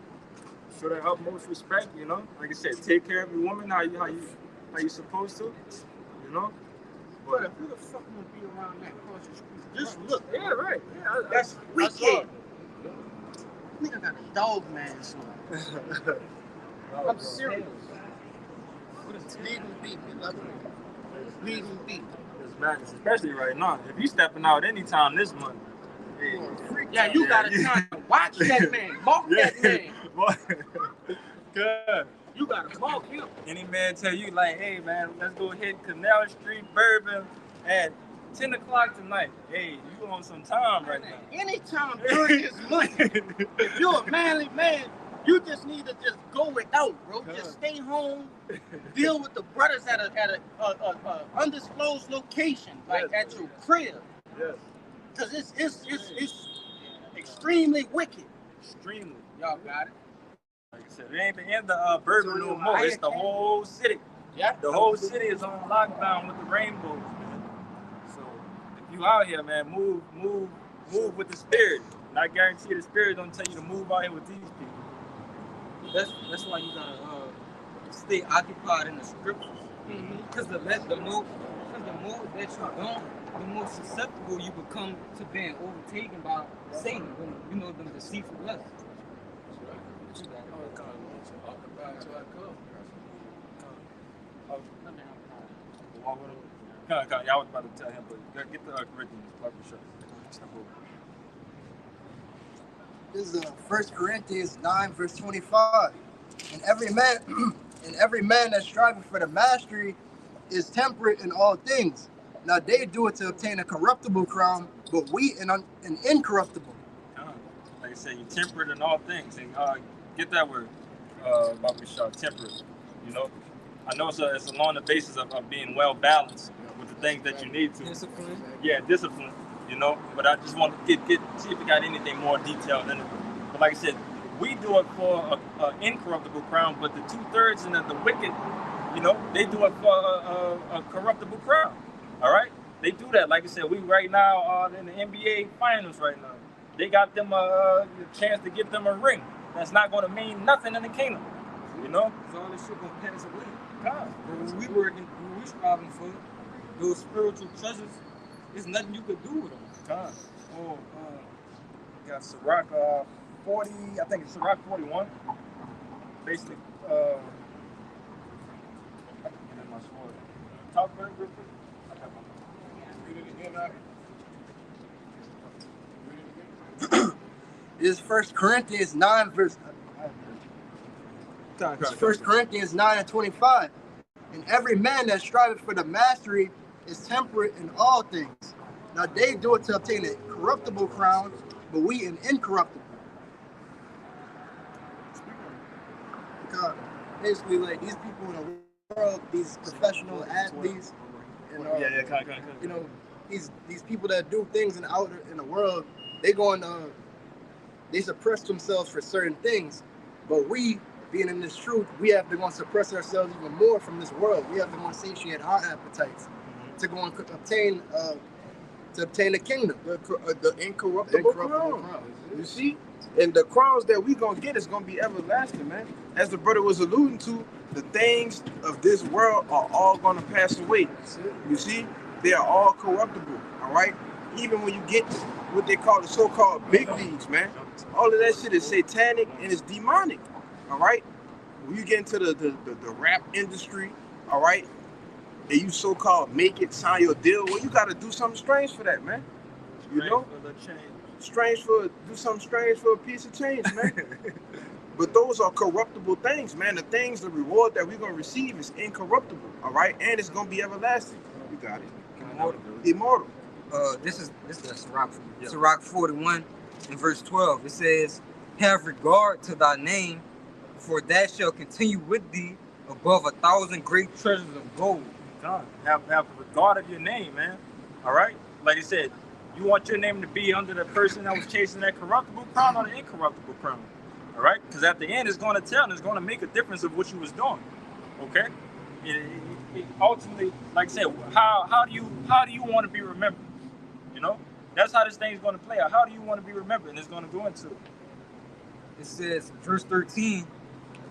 Show the utmost respect, Like I said, take care of your woman how you supposed to, But if who the fuck gonna be around that across the street? Just look. Yeah, right. Yeah, that's wicked. Nigga got a dog man. I'm serious. Leave him be. Leave him be. It's madness, especially right now. If you stepping out anytime this month, yeah, you gotta try to watch that man, mark that man. Good. You gotta mark him. Any man tell you like, hey man, let's go hit Canal Street Bourbon at 10 o'clock tonight. Hey, you on some time right now. Anytime during this month, if you're a manly man, you just need to just go without, bro. Just stay home, deal with the brothers at a undisclosed location, like at your crib. Yes. Cause it's extremely wicked. Extremely. Y'all got it. Like I said, it ain't the end of Bourbon no more. It's the whole city. Yeah. The whole city is on lockdown with the rainbows, man. So if you out here, man, move with the spirit. And I guarantee the spirit don't tell you to move out here with these people. That's why you gotta stay occupied in the scriptures. Because the more that you're gone, the more susceptible you become to being overtaken by Satan, when them deceitful lusts. Oh, walk with him. Come. Yeah, I was about to tell him, but get the Corinthians. Like for sure. This is 1 Corinthians 9, verse 25. And every man, and every man that's striving for the mastery is temperate in all things. Now they do it to obtain a corruptible crown, but we an incorruptible. Like I said, you temperate in all things. And get that word, Baba Shah, temperate. You know, I know it's along the basis of being well balanced with the things that you need to. Discipline. Yeah, discipline. You know, but I just want to see if we got anything more detailed in it. But like I said, we do it for an incorruptible crown, but the 2/3 and the wicked, you know, they do it for a corruptible crown. All right, they do that. Like I said, we right now in the NBA finals right now. They got them a chance to give them a ring. That's not going to mean nothing in the kingdom. You know, All this shit gonna pass away. God. But when we working, when we striving for those spiritual treasures, there's nothing you could do with them. God. Oh, got Sirach 40. I think it's Sirach 41. Basically, I can get in my sword. Talk very real quick. I got my read it again. This is 1 Corinthians 9, verse. It's 1 Corinthians 9 and 25. And every man that striveth for the mastery is temperate in all things. Now they do it to obtain a corruptible crown, but we an incorruptible. Because basically, like these people in the world, these professional athletes, and you know, these people that do things in the world, they suppress themselves for certain things, but we, being in this truth, we have to go and suppress ourselves even more from this world. We have to go and satiate our appetites to go and obtain the kingdom, the incorruptible crown. You see, and the crowns that we gonna get is gonna be everlasting, man. As the brother was alluding to, the things of this world are all gonna pass away. You see, they are all corruptible. All right. Even when you get what they call the so-called big leagues, man, all of that shit is satanic and it's demonic. All right. When you get into the rap industry, all right, and you so-called make it, sign your deal, well, you got to do something strange for that, man. You know, do something strange for a piece of change, man. But those are corruptible things, man. The things, the reward that we're gonna receive is incorruptible, all right, and it's gonna be everlasting. You got it. Immortal. This is the Sirach. Sirach 41 and verse 12. It says, "Have regard to thy name, for that shall continue with thee above 1,000 great treasures of gold." God, have regard of your name, man. All right, like I said, you want your name to be under the person that was chasing that corruptible crown or the incorruptible crown. All right, because at the end, it's going to tell and it's going to make a difference of what you was doing. Okay, it ultimately, like I said, how do you want to be remembered? You know, that's how this thing's going to play out. How do you want to be remembered? And it's going to go into It says, verse 13,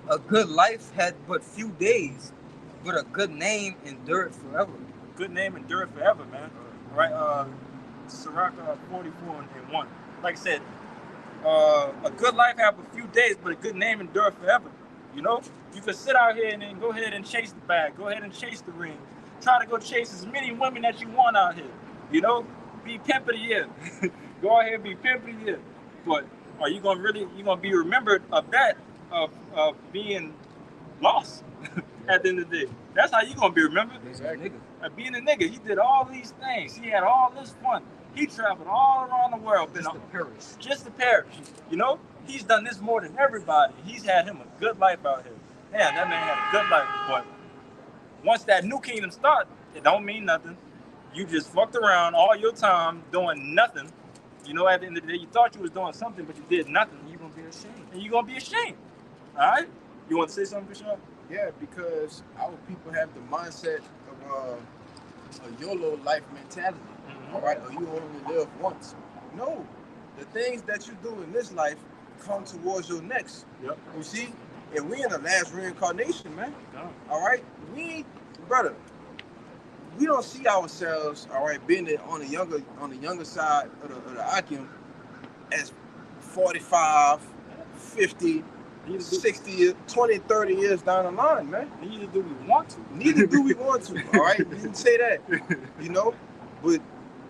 "A good life had but few days, but a good name endureth forever." Good name endureth forever, man. All right, Sirach 44 and 1. Like I said, a good life have a few days, but a good name endureth forever. You know, you could sit out here and then go ahead and chase the bag, go ahead and chase the ring, try to go chase as many women that you want out here. You know, be pimp of the year. Go ahead and be pimp of the year. But are you gonna be remembered of that, of being lost at the end of the day? That's how you gonna be remembered. Exactly. Being a nigga, he did all these things. He had all this fun. He traveled all around the world. Just to perish. You know, he's done this more than everybody. He's had him a good life out here. Damn, that man had a good life. But once that new kingdom starts, it don't mean nothing. You just fucked around all your time doing nothing. You know, at the end of the day, you thought you was doing something, but you did nothing. You're going to be ashamed. And you're going to be ashamed. All right? You want to say something, Bishop? Yeah, because our people have the mindset of a YOLO life mentality. All right, or you only live once. No, the things that you do in this life come towards your next. Yep. You see, and we in the last reincarnation, man. All right, brother, we don't see ourselves, all right, being on the younger side of the Akim as 45, 50, Neither do, 60 years, 20, 30 years down the line, man. neither do we want to. Neither do we want to. All right, you didn't say that, you know. But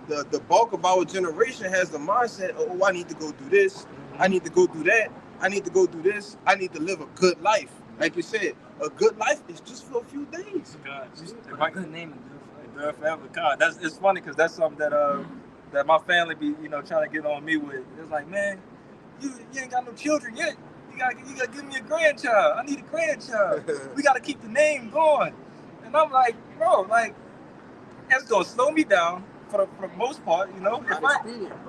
the bulk of our generation has the mindset, oh, I need to go do this, I need to go do that, I need to go do this, I need to live a good life. Like you said, a good life is just for a few days. God, If I could name it, endure forever. God, it's funny because that's something that my family be trying to get on me with. It's like, man, you ain't got no children yet. You gotta give me a grandchild. I need a grandchild. We gotta keep the name going. And I'm like, bro, like that's gonna slow me down for the most part, you know.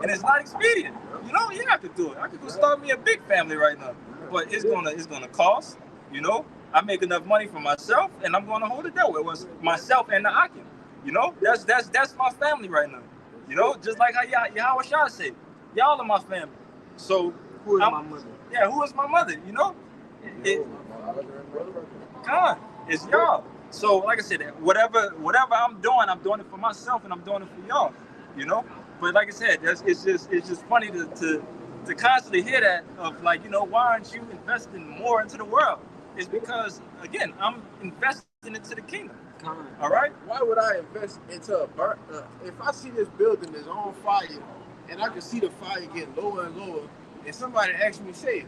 And it's not expedient. You know, yeah, I could do it. I could go start me a big family right now. But it's gonna cost, you know. I make enough money for myself, and I'm gonna hold it that way. It was myself and the Akim. You know, that's my family right now. You know, just like how Yahweh Shah said, y'all are my family. So who is my mother? Yeah, who is my mother? You know, God, it's y'all. So like I said, whatever I'm doing it for myself, and I'm doing it for y'all. You know, but like I said, it's just funny to constantly hear that of like, you know, why aren't you investing more into the world? It's because again, I'm investing into the kingdom. All right. Why would I invest into a burnt? If I see this building is on fire, and I can see the fire getting lower and lower, and somebody asks me, say,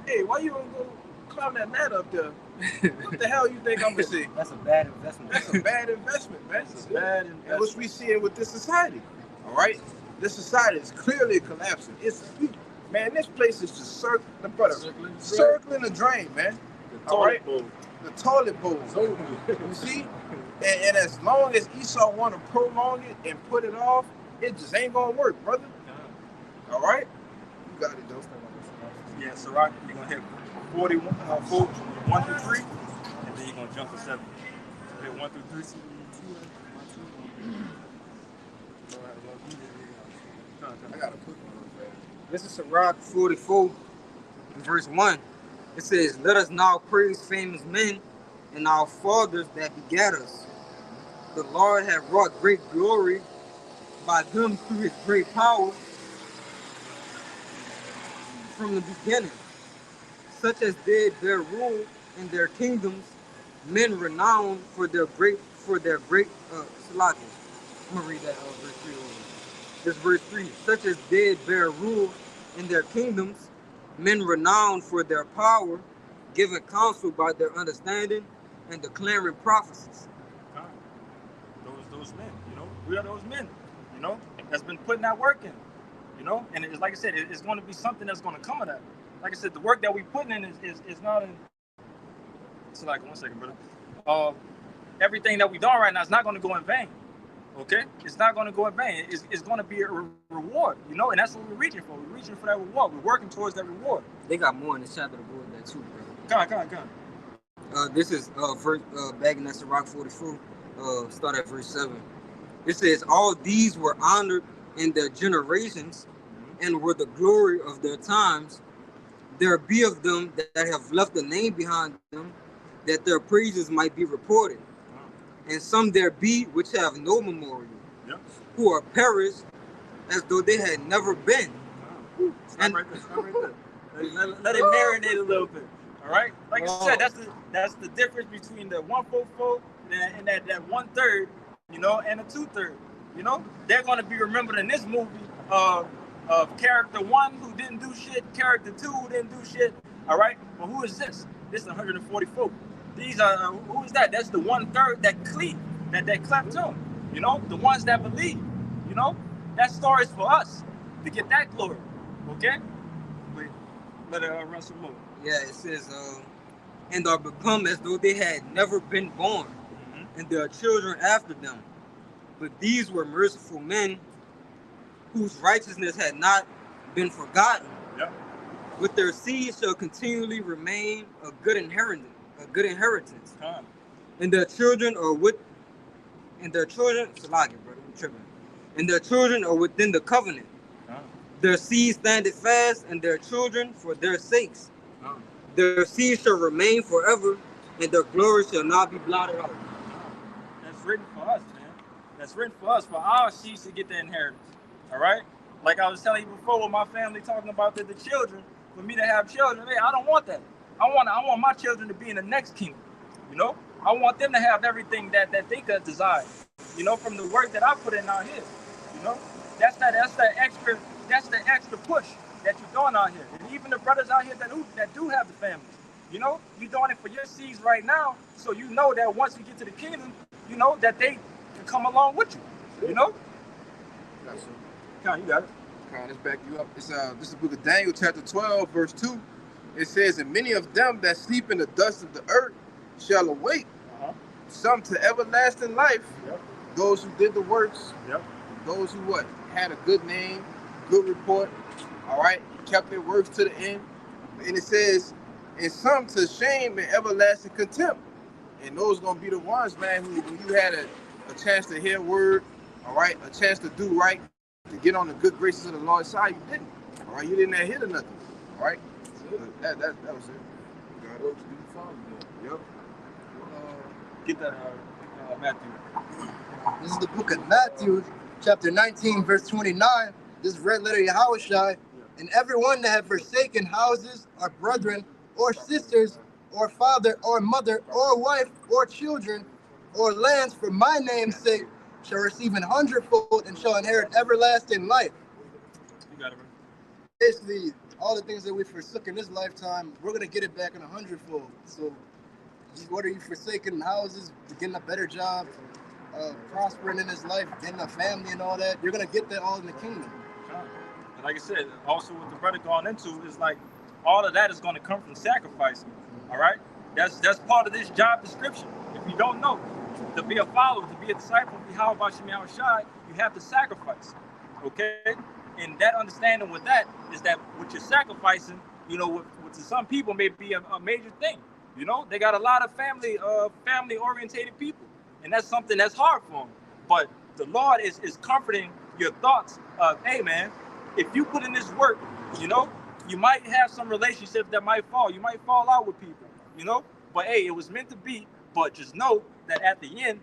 "Hey, why you don't go climb that ladder up there?" What the hell you think I'm gonna say? That's a bad investment. That's a bad investment, man. It's a bad investment. And what we seeing with this society, all right? This society is clearly collapsing. Man, this place is just circling the drain, man. All right, the toilet bowl. You see, and as long as Esau want to prolong it and put it off, it just ain't gonna work, brother. All right, you got it, though. Yeah, so you're gonna hit 41, 1 through 3, and then you're gonna jump to 7. So hit 1 through 3. I got a quick one. This is Sirach 44, verse 1. It says, "Let us now praise famous men and our fathers that begat us. The Lord hath wrought great glory by them through his great power from the beginning. Such as did bear rule in their kingdoms, men renowned for their great Salakia." I'm gonna read that verse 3 over. This verse 3. Such as did bear rule in their kingdoms, men renowned for their power, giving counsel by their understanding and declaring prophecies. Those men, you know, we are those men, you know, that's been putting that work in, you know, and it's like I said, it's going to be something that's going to come of that. Like I said, the work that we putting in is not in. So like 1 second, brother. Everything that we doing right now is not going to go in vain. Okay, it's not going to go in vain. It's going to be a reward, you know, and that's what we're reaching for. We're reaching for that reward. We're working towards that reward. They got more in this chapter to go with that too, bro. Come on. This is verse back in that Sirach 44. Start at verse 7. It says, "All these were honored in their generations, and were the glory of their times. There be of them that have left a name behind them, that their praises might be reported. And some there be which have no memorial, who are perished as though they had never been." Stop right there. Let it marinate a little bit. All right. Like I said, that's the difference between the 1/4 and that 1/3, you know, and the 2/3. You know, they're going to be remembered in this movie of character 1 who didn't do shit, character 2 who didn't do shit. All right. But who is this? This is 144. These are who is that? That's the 1/3 that cleaved, that clept to him. You know, the ones that believe. You know, that story is for us to get that glory. Okay. Wait, let it run some more. Yeah, it says, "And are become as though they had never been born, and their children after them. But these were merciful men, whose righteousness had not been forgotten. Yep. With their seed shall continually remain a good inheritance. And their children are Salakia, brother, I'm tripping. And their children are within the covenant. Their seed standeth fast, and their children for their sakes. Their seed shall remain forever, and their glory shall not be blotted out." That's written for us, man. That's written for us, for our seeds to get the inheritance. All right? Like I was telling you before with my family talking about the children, for me to have children, man, I don't want that. I want my children to be in the next kingdom. You know, I want them to have everything that they could desire. You know, from the work that I put in out here. You know, that's the extra push that you're doing out here. And even the brothers out here that do have the families. You know, you're doing it for your seeds right now, so you know that once you get to the kingdom, you know that they can come along with you. You know. That's it. Come on, you got it. Let's back you up. This is the book of Daniel, chapter 12, verse 2. It says, and many of them that sleep in the dust of the earth shall awake, some to everlasting life, those who did the works, those who what? Had a good name, good report, all right, kept their works to the end. And it says, and some to shame and everlasting contempt. And those going to be the ones, man, who when you had a chance to hear word, all right, a chance to do right, to get on the good graces of the Lord's side, you didn't. All right, you didn't adhere to nothing. All right, that was it. Got it. Yep. Get that, Matthew. This is the book of Matthew, chapter 19, verse 29. This is red letter Yahushai. And everyone that have forsaken houses, or brethren, or sisters, or father, or mother, or wife, or children, or lands for my name's sake, shall receive an hundredfold and shall inherit everlasting life. You got it, bro. Basically, all the things that we forsook in this lifetime, we're going to get it back in a hundredfold. So, what are you forsaking houses, getting a better job, prospering in this life, getting a family and all that? You're going to get that all in the kingdom. And like I said, also what the brother going into is like, all of that is going to come from sacrificing. All right? That's part of this job description. If you don't know, to be a follower, to be a disciple, to be how about Shemi Shai, you have to sacrifice. Okay? And that understanding with that is that what you're sacrificing, you know, what to some people may be a major thing. You know, they got a lot of family orientated people, and that's something that's hard for them. But the Lord is comforting your thoughts of, hey man, if you put in this work, you know, you might have some relationships that might fall. You might fall out with people, you know. But hey, it was meant to be. But just know that at the end,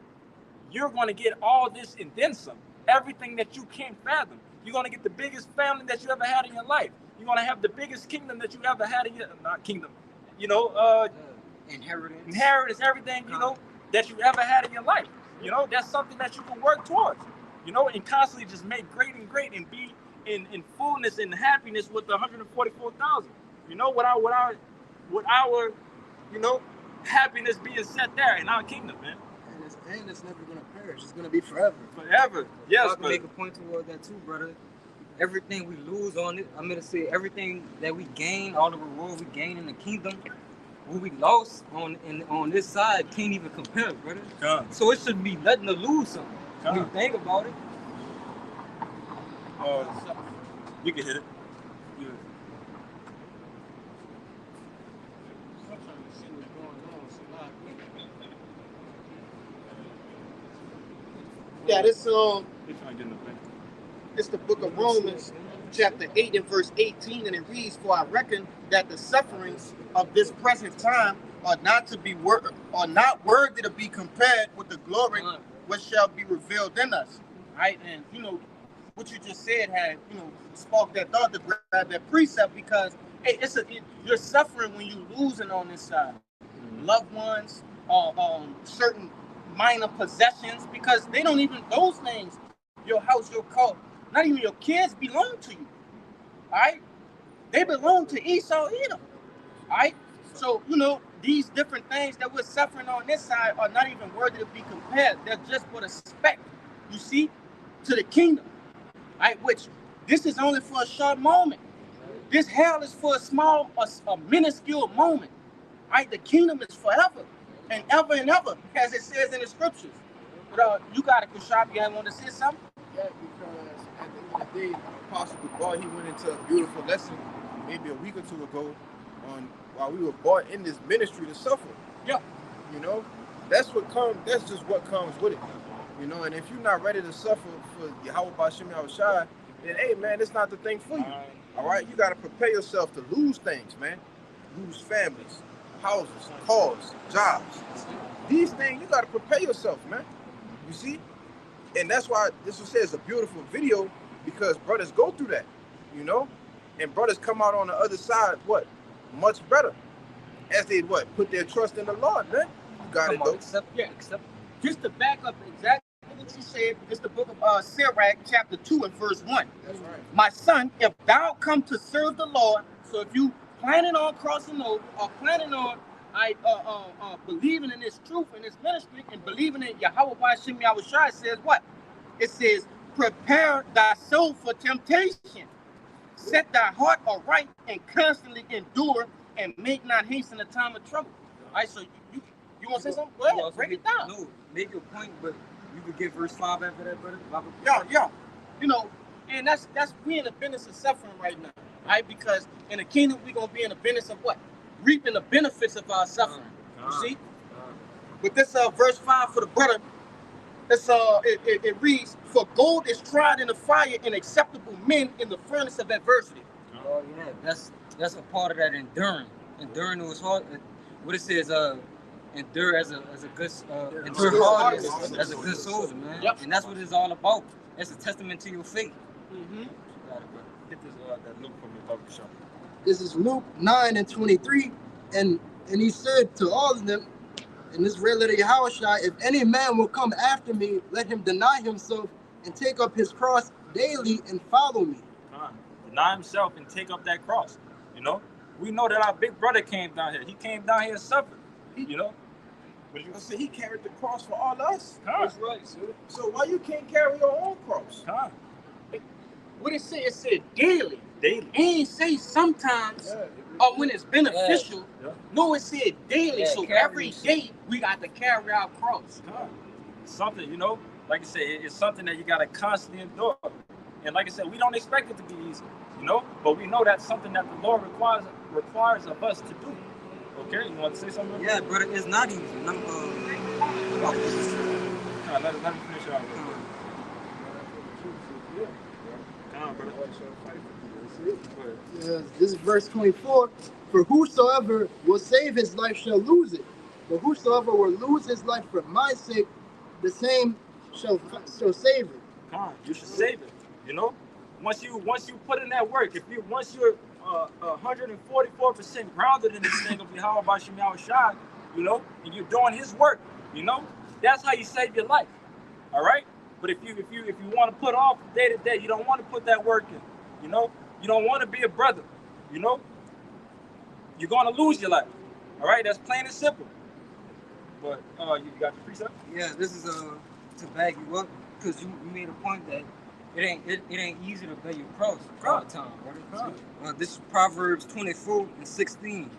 you're going to get all this and then some. Everything that you can't fathom. You're going to get the biggest family that you ever had in your life. You're going to have the biggest kingdom that you ever had in your, not kingdom, you know, inheritance, everything, you know, that you ever had in your life. You know, that's something that you can work towards, you know, and constantly just make great and be in fullness and happiness with the 144,000. You know, with our, you know, happiness being set there in our kingdom, man. And it's never going to perish. It's going to be forever. Forever. Yes, I can make a point toward that too, brother. Everything we lose on it, I'm going to say everything that we gain, all the reward we gain in the kingdom, what we lost on this side can't even compare, brother. So it should be nothing to lose something. When you think about it. You can hit it. Yeah, this it's the book of Romans, chapter 8 and verse 18, and it reads, "For I reckon that the sufferings of this present time are not worthy to be compared with the glory which shall be revealed in us." Right? And you know what you just said had, you know, sparked that thought to grab that precept, because hey, you're suffering when you losing on this side. Loved ones, certain minor possessions, because they don't even, those things, your house, your car, not even your kids belong to you. All right? They belong to Esau, Edom. All right? So, you know, these different things that we're suffering on this side are not even worthy to be compared. They're just for the speck, you see, to the kingdom. All right? Which, this is only for a short moment. This hell is for a minuscule moment. All right? The kingdom is forever. And ever, as it says in the scriptures. But you got it, Kushab. You want to say something? Yeah, because at the end of the day, Apostle Paul, he went into a beautiful lesson maybe a week or two ago on why we were brought in this ministry to suffer. Yeah. You know, that's just what comes with it. You know, and if you're not ready to suffer for Yahweh Bashim Yahushai, then hey man, it's not the thing for you. All right, you got to prepare yourself to lose things, man. Lose families, houses, cars, jobs. These things, you got to prepare yourself, man. You see? And that's why this was said it's a beautiful video, because brothers go through that, you know? And brothers come out on the other side, what? Much better. as they what? Put their trust in the Lord, man. You got it, though. Accept. Just to back up exactly what you said, it's the book of Sirach, chapter 2 and verse 1. That's right. My son, if thou come to serve the Lord, so if you planning on crossing over or planning on believing in this truth and this ministry and believing in Yahweh Bashim Yahushua, says what? It says, prepare thy soul for temptation. Set thy heart aright and constantly endure and make not haste in the time of trouble. All right, so you want to say something? Go ahead, break it down. No, make your point, but you could get verse 5 after that, brother. Yeah. You know, and that's we in the business of suffering right now, right? Because in the kingdom, we're going to be in the business of what? Reaping the benefits of our suffering. You see? With this verse 5 for the brother, it reads, for gold is tried in the fire and acceptable men in the furnace of adversity. Oh yeah, that's a part of that enduring. Enduring was hard. What it says, endure as a good endure hard as a good soldier, man. Yep. And that's what it's all about. It's a testament to your faith. Mm-hmm. Get this that Luke from your public shop. This is Luke 9 and 23. And he said to all of them, in this red letter Yahushua, if any man will come after me, let him deny himself and take up his cross daily and follow me. Deny himself and take up that cross. You know, we know that our big brother came down here. He came down here and suffered. You know, So he carried the cross for all of us. That's right, sir. So why you can't carry your own cross? What it said? It said daily. Daily. It ain't say sometimes or when it's beneficial. Yeah. No, it said daily. Yeah, So every day we got to carry our cross. Something, you know, like I said, it's something that you got to constantly endure. And like I said, we don't expect it to be easy, you know, but we know that's something that the Lord requires of us to do. Okay, you want to say something? Yeah, brother, it's not easy. Let me finish out. This is verse 24. For whosoever will save his life shall lose it. But whosoever will lose his life for my sake, the same shall save it. You should save it. You know, once you put in that work, once you're 144% grounded in this thing of Yahweh Bashim Yahushua, you know, and you're doing His work, you know, that's how you save your life. All right. But if you want to put off day to day, you don't want to put that work in. You know, you don't want to be a brother. You know, you're gonna lose your life. All right. That's plain and simple. But you got the precept? Yeah, this is to back you up because you made a point that it ain't easy to bear your cross all the time, brother. This is Proverbs 24 and 16.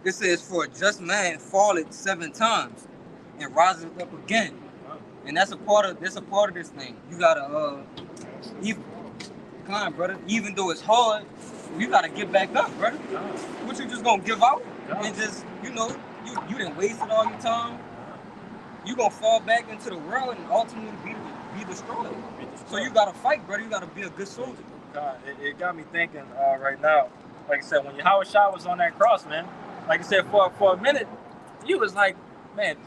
It says, "For a just man falleth 7 times and riseth up again." And that's a part of this thing. You gotta brother. Even though it's hard, you gotta get back up, brother. What, you just gonna give out and just, you know, you done wasted all your time? You gonna fall back into the world and ultimately be destroyed. So you gotta fight, brother. You gotta be a good soldier. It got me thinking right now. Like I said, when Yahweh Shah was on that cross, man, like I said, for a minute, he was like, man,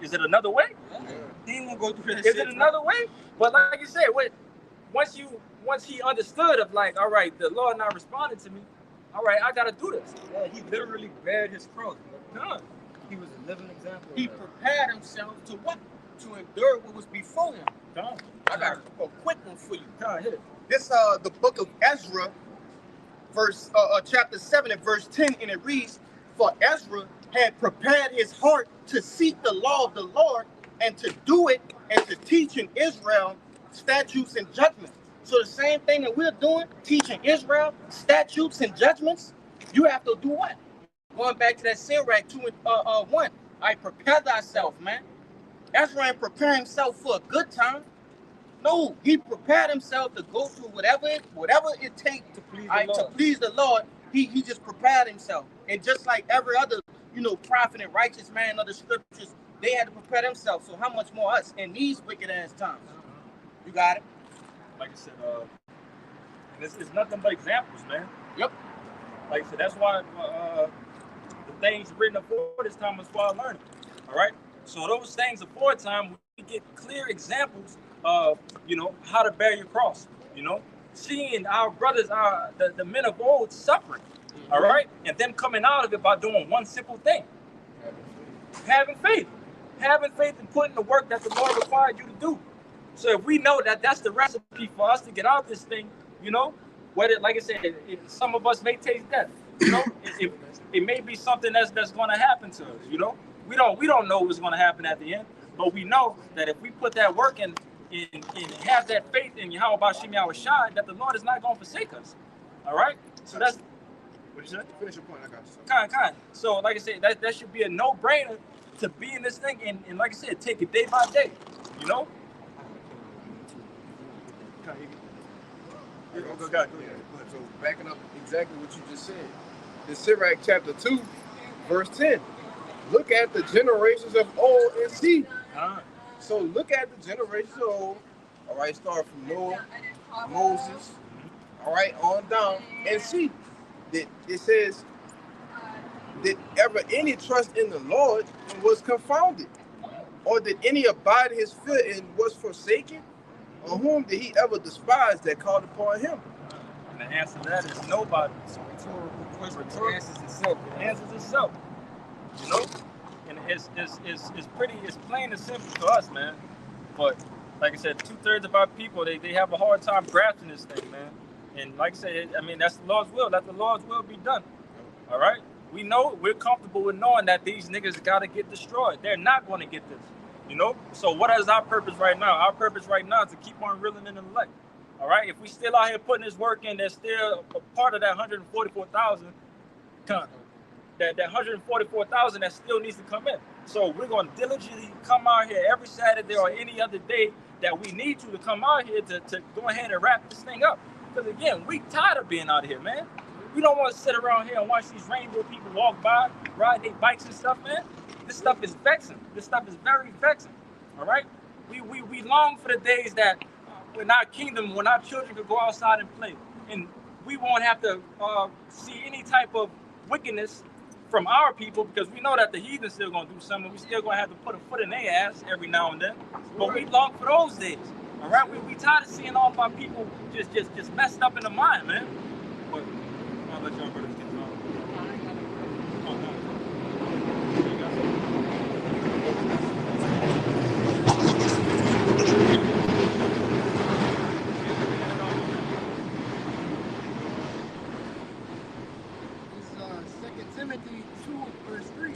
is it another way? Yeah. He ain't gonna go through that Is shit. it another way? But like you said, once he understood of like, all right, the Lord not responding to me, all right, I gotta do this. Yeah, he literally bared his cross. Huh. He was a living example. He prepared himself to what? To endure what was before him. I got a quick one for you. Hit it. This the book of Ezra, chapter 7 and verse 10, and it reads, "For Ezra had prepared his heart to seek the law of the Lord and to do it and to teach in Israel statutes and judgments." So the same thing that we're doing, teaching Israel statutes and judgments, you have to do what? Going back to that Sirach 2 and 1. I prepare thyself, man. Ezra ain't preparing himself for a good time. No, he prepared himself to go through whatever it takes to please the Lord. He just prepared himself. And just like every other, prophet and righteous man of the scriptures, they had to prepare themselves. So how much more us in these wicked ass times? You got it? Like I said, it's nothing but examples, man. Yep. Like I said, that's why the things written before this time is why I learned. All right. So those things before time, we get clear examples of, how to bear your cross. Seeing our brothers, the men of old suffering. All right, and them coming out of it by doing one simple thing: having faith, and putting the work that the Lord required you to do. So if we know that that's the recipe for us to get out of this thing, you know, whether, like I said, some of us may taste death. You know, it may be something that's going to happen to us. You know, we don't know what's going to happen at the end, but we know that if we put that work in have that faith in Yahweh Bashim Yahushai, that the Lord is not going to forsake us. All right, so that's what you said. Finish your point. I got you. Kind. So like I said, that should be a no-brainer to be in this thing, and like I said, take it day by day. You know. Go ahead. So backing up exactly what you just said, the Sirach chapter 2, verse 10. Look at the generations of old and see. So look at the generations of old. All right, start from Noah, Moses, all right, on down, and see that it says that ever any trust in the Lord and was confounded, or did any abide his fear and was forsaken? Or whom did he ever despise that called upon him? And the answer to that is nobody. It's a rhetorical question. It answers itself. It answers itself. You know? And it's plain and simple to us, man. But like I said, 2/3 of our people, they have a hard time grasping this thing, man. And like I said, I mean, that's the Lord's will. Let the Lord's will be done. All right? We're comfortable with knowing that these niggas got to get destroyed. They're not going to get this. You know, so what is our purpose right now? Our purpose right now is to keep on reeling in the light. All right, if we still out here putting this work in, there's still a part of that 144,000. That 144,000 that still needs to come in. So we're going to diligently come out here every Saturday or any other day that we need to come out here to go ahead and wrap this thing up. Because again, we tired of being out here, man. We don't want to sit around here and watch these rainbow people walk by, ride their bikes and stuff, man. This stuff is vexing. This stuff is very vexing. All right? We long for the days that in our kingdom, when our children could go outside and play, and we won't have to see any type of wickedness from our people, because we know that the heathen's still gonna do something. We still gonna have to put a foot in their ass every now and then. But we long for those days. All right? We tired of seeing all of our people just messed up in the mind, man. But I'll let y'all brothers get on. Timothy 2, verse 3.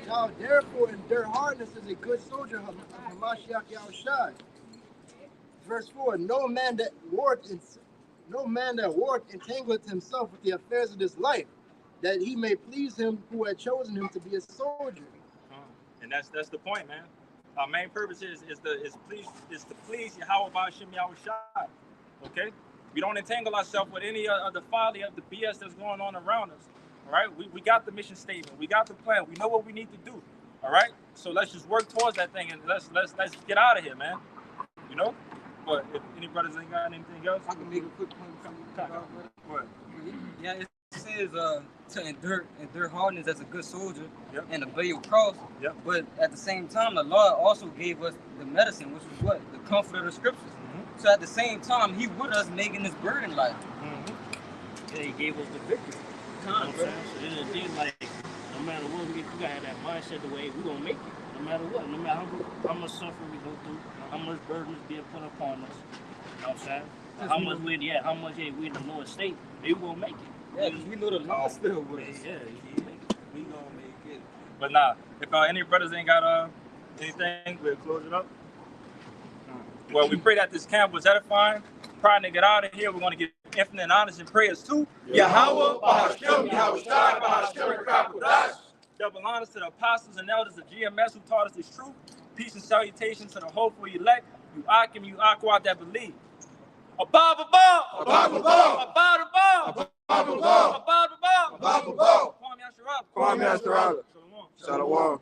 Now, therefore, endure hardness as a good soldier of Hamashiach Yahushai. Verse 4. No man that warreth entangleth himself with the affairs of this life, that he may please him who had chosen him to be a soldier. And that's the point, man. Our main purpose is to please Yahweh Bashim Yahushai. Okay? We don't entangle ourselves with any of the folly of the BS that's going on around us. All right, we got the mission statement, we got the plan, we know what we need to do. All right, so let's just work towards that thing and let's get out of here, man. You know, but if any brothers ain't got anything else, I can make a quick point. What? Yeah, it says to endure hardness as a good soldier, yep, and obey your cross. Yep. But at the same time, the Lord also gave us the medicine, which was what? The comfort of the scriptures. Mm-hmm. So at the same time, He with us making this burden light. Mm-hmm. Yeah, He gave us the victory. You know what I'm saying? So it's a thing like, no matter what, we gotta have that mindset the way we're gonna make it. No matter what, no matter how much suffering we go through, how much burden is being put upon us. You know what I'm saying? How much we in the lower state, we gonna make it. Yeah, we know the law still with us. Yeah, we gonna make it. But nah, if any brothers ain't got anything, we'll close it up. Well, we pray that this camp was edifying. Trying to get out of here, we're going to give infinite honors and prayers to Yahweh, Bahashem, Yahushai, Bahashem, Kakudash. Double honors to the apostles and elders of GMS who taught us this truth. Peace and salutations to the hopeful elect, you Akim, you Aqua that believe. Above, above, Above, above, above, above, above, above, above, above, above, above. Kwame Asherah. Kwame Asherah. Shalom.